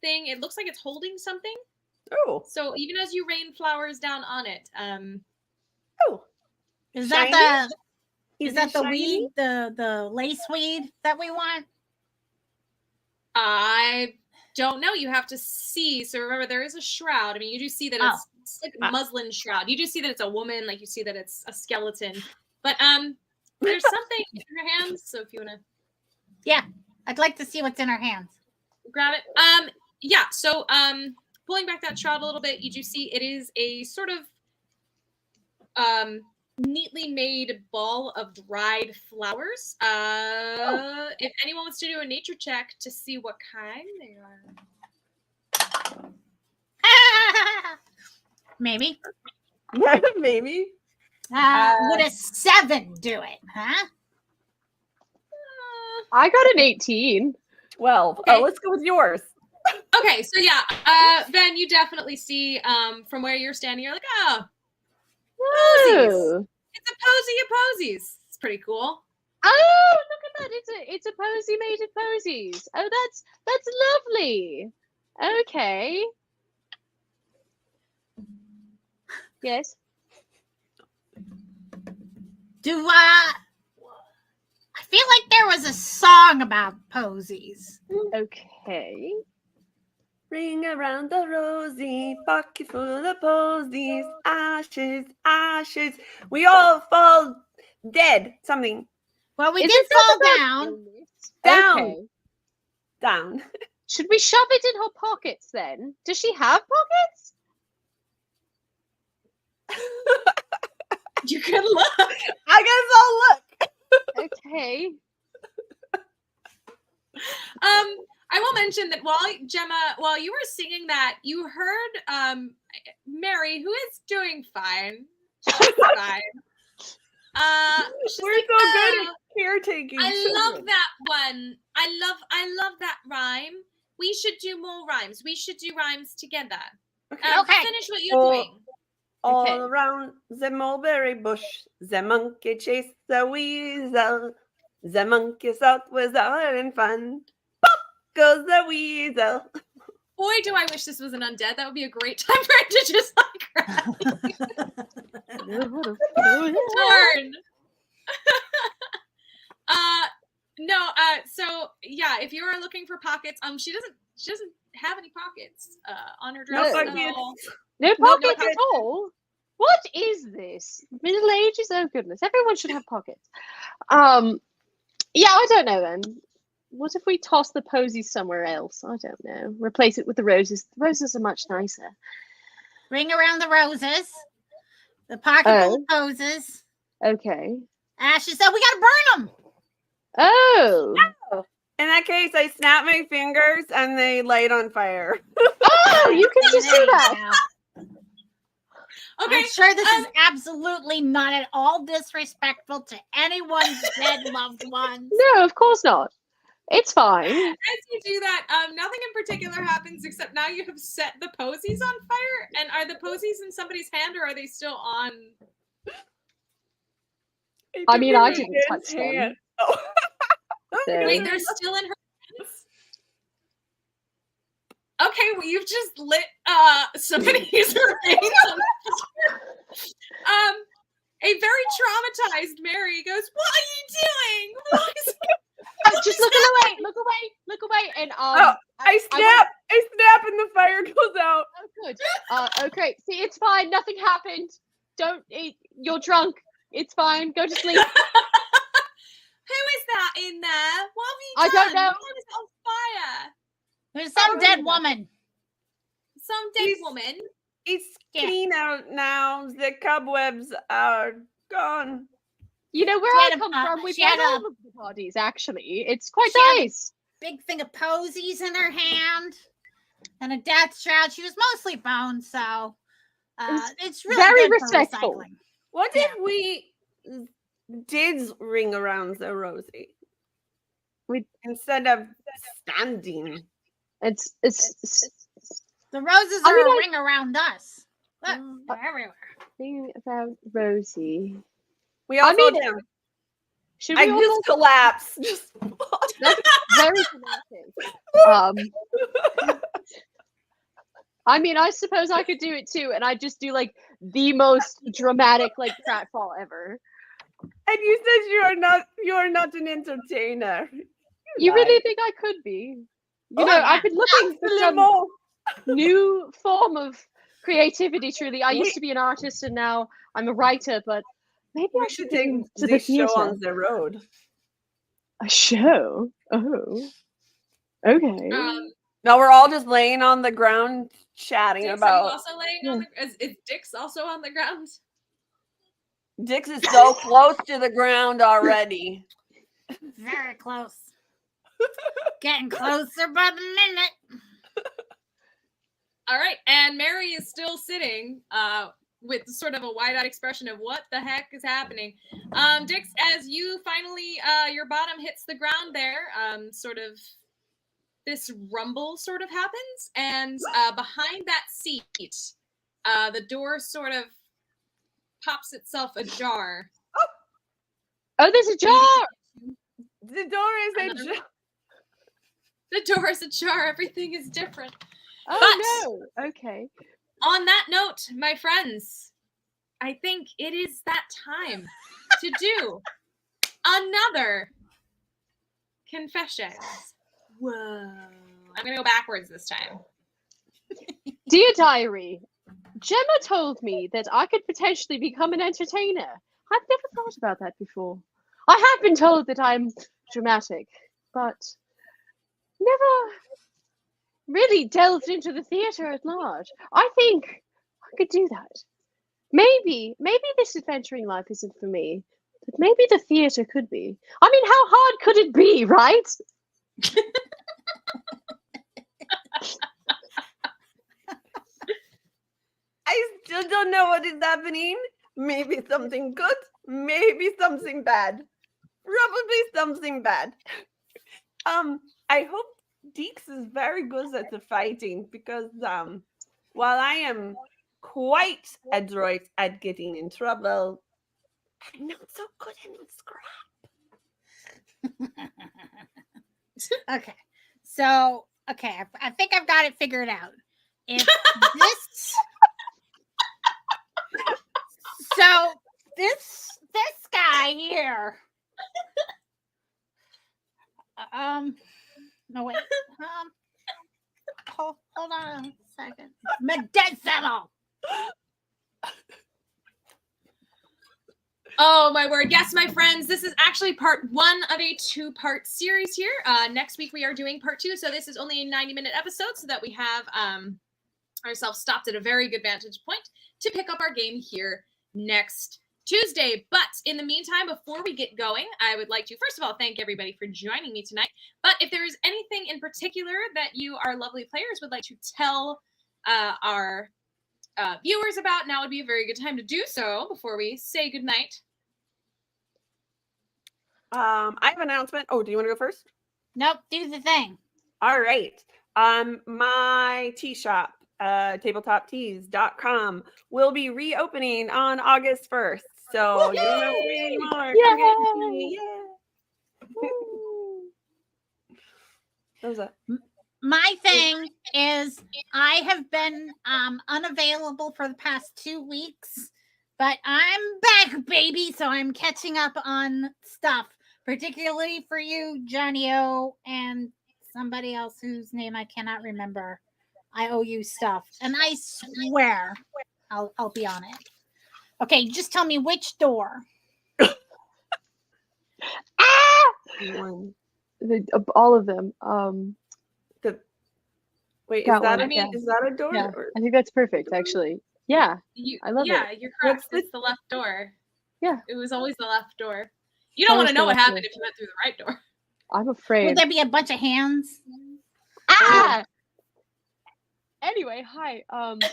thing, it looks like it's holding something. Oh. So even as you rain flowers down on it, Oh. Is Shiny? that the Is it shiny? weed, the lace weed that we want? I don't know. You have to see. So remember, there is a shroud. I mean, you do see that it's like a muslin shroud. You do see that it's a woman. Like you see that it's a skeleton. But there's something in her hands. So if you want to, Yeah, I'd like to see what's in her hands. grab it. Yeah. So pulling back that shroud a little bit, you do see it is a sort of neatly made ball of dried flowers. If anyone wants to do a nature check to see what kind they are. Maybe. Maybe. Would a 7 do it, huh? I got an 18. 12. Okay. Oh, let's go with yours. Okay, so yeah, Ben, you definitely see from where you're standing, you're like, oh, posies. Oh. It's a posy of posies. It's pretty cool. Oh, look at that! It's a posy made of posies. Oh, that's lovely. Okay. Yes. I feel like there was a song about posies. Okay. Ring around the rosy, pocket full of posies, ashes, ashes. We all fall dead. Something. Well, we Is did it not fall about down. illness? Down. Okay. Down. Should we shove it in her pockets then? Does she have pockets? You can look. I guess I'll look. Okay. I will mention that while you were singing that, you heard Mary, who is doing fine. She's fine. She's We're like, so good at caretaking. I love children. that one. I love that rhyme. We should do more rhymes. We should do rhymes together. Okay. Finish what you're Oh. doing. All Okay. around the mulberry bush, the monkey chased the weasel. The monkey thought was all in fun. Pop goes the weasel. Boy, do I wish this was an undead. That would be a great time for it to just like cry. Darn. So yeah, if you are looking for pockets, she doesn't have any pockets on her dress at pockets. all. No pockets at pockets. all? What is this? Middle Ages? Oh goodness. Everyone should have pockets. Yeah, I don't know then. What if we toss the posies somewhere else? I don't know. Replace it with the roses. The roses are much nicer. Ring around the roses. The pocket full of poses. Okay. Ashley said we gotta burn them. Oh. In that case, I snap my fingers and they light on fire. Oh, you can just do that. Okay, I'm sure this is absolutely not at all disrespectful to anyone's dead loved ones. No, of course not. It's fine. as you do that, nothing in particular happens except now you have set the posies on fire. And are the posies in somebody's hand or are they still on? I mean, I didn't touch them. Oh. So- Wait, they're still in her hands? Okay, well, you've just lit somebody's remains on fire. A very traumatized Mary goes, "What are you doing? What is Just look away, look away, look away, and I snap and the fire goes out. Oh, good. Okay. See, it's fine. Nothing happened. Don't eat. You're drunk. It's fine. Go to sleep. Who is that in there? What have you I done? don't know. Why is it on fire? There's some dead woman. Some dead He's- woman. It's Yeah. clean out now. The cobwebs are gone. You know where She I had a- come from? We've she had had a- all of the parties. Actually, it's quite She had a- nice. Big thing of posies in her hand and a death shroud. She was mostly bone, so it's really very good for respectful. recycling. What Yeah. if we did ring around the Rosie? Instead of standing. It's The roses I are mean, a I- ring around us. Look, they're everywhere. thing about Rosie. We all I fall mean- down. Should I we all just collapse. Just That's very dramatic. I mean, I suppose I could do it too, and I just do like the most dramatic like pratfall ever. And you said you are not an entertainer. You lied. really think I could be? You Oh, know, yeah. I've been looking for some Absolument. new form of creativity. Truly, I used to be an artist, and now I'm a writer. But maybe I We should should take go to the this show theater. on the road. A show? Oh, okay. No, we're all just laying on the ground chatting Dix, are you about. also laying on the? Is Dix also on the ground? Dix is so close to the ground already. Very close. Getting closer by the minute. All right, and Mary is still sitting with sort of a wide-eyed expression of what the heck is happening. Dix, as you finally, your bottom hits the ground there, sort of this rumble sort of happens, and behind that seat, the door sort of pops itself ajar. Oh, there's a jar. The door is Another- ajar. The door is ajar. Everything is different. Oh no. Okay. On that note, my friends, I think it is that time to do another confessions. Whoa. I'm going to go backwards this time. Dear Diary, Gemma told me that I could potentially become an entertainer. I've never thought about that before. I have been told that I'm dramatic, but never really delved into the theatre at large. I think I could do that. Maybe this adventuring life isn't for me, but maybe the theatre could be. I mean, how hard could it be, right? I still don't know what is happening. Maybe something good, maybe something bad. Probably something bad. I hope Deeks is very good at the fighting because while I am quite adroit at getting in trouble, I'm not so good in scrap. Okay. So, I think I've got it figured out. If this So, this guy here. No wait. Hold on a second. Medicinal. Oh my word. Yes, my friends, this is actually part 1 of a 2-part series here. Next week we are doing part 2. So this is only a 90-minute episode so that we have ourselves stopped at a very good vantage point to pick up our game here next Tuesday. But in the meantime, before we get going, I would like to, first of all, thank everybody for joining me tonight. But if there is anything in particular that you, our lovely players, would like to tell our viewers about, now would be a very good time to do so before we say goodnight. I have an announcement. Oh, do you want to go first? Nope, do the thing. All right. My tea shop, tabletoptees.com, will be reopening on August 1st. So you don't have to wait anymore. Come get your tea. Yeah. What was that? My thing is I have been unavailable for the past 2 weeks, but I'm back, baby. So I'm catching up on stuff, particularly for you, Johnny O, and somebody else whose name I cannot remember. I owe you stuff, and I swear I'll be on it. Okay, just tell me which door. One. All of them. Wait, That is that, one, yeah. is that a door? Yeah, Or- I think that's perfect, actually. Yeah, I love Yeah, it. you're correct. It's the left door. Yeah. It was always the left door. You don't want Always to the know what left happened door. if you went through the right door. I'm Will afraid. there be a bunch of hands? Ah! Anyway, hi.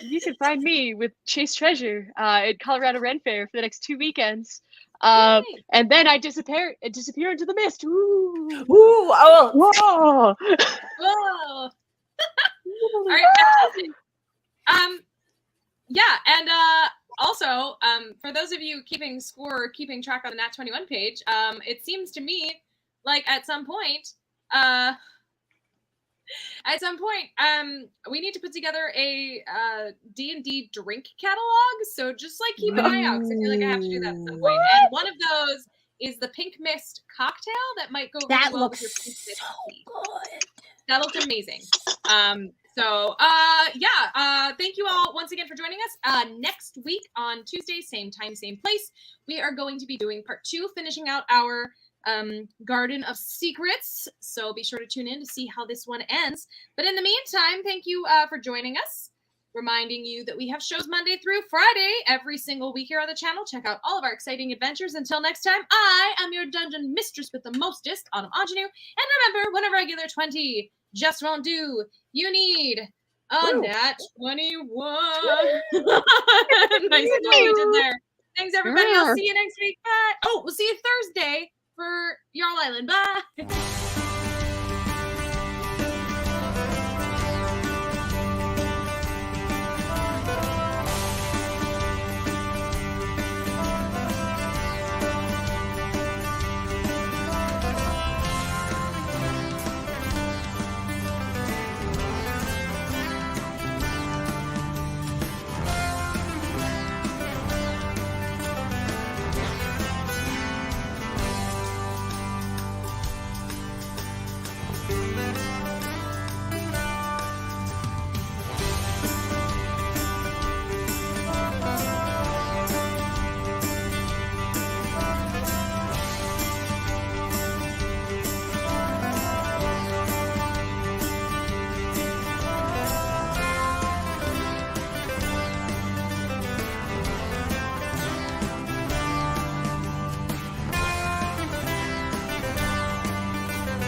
You can find me with Chase Treasure at Colorado Ren Fair for the next 2 weekends. Yay. And then I disappear into the mist. Ooh. Ooh, oh, Whoa! Whoa. All right, fantastic. Yeah, and also, for those of you keeping score or keeping track on the Nat 21 page, it seems to me like at some point, we need to put together a D&D drink catalog. So just like keep an eye out, because I feel like I have to do that at some point. And one of those is the Pink Mist cocktail that might go really That well with looks your Pink Mist so tea. good. That looked amazing. Thank you all once again for joining us. Next week on Tuesday, same time, same place, we are going to be doing part 2, finishing out our Garden of Secrets. So be sure to tune in to see how this one ends. But in the meantime, thank you for joining us. Reminding you that we have shows Monday through Friday every single week here on the channel. Check out all of our exciting adventures. Until next time, I am your dungeon mistress with the mostest, Autumn Ingenue. And remember, when a regular 20 just won't do, you need a Nat 21. Nice what you did there. Thanks, everybody. I'll see you next week. Bye. Oh, we'll see you Thursday for Jarl Island. Bye.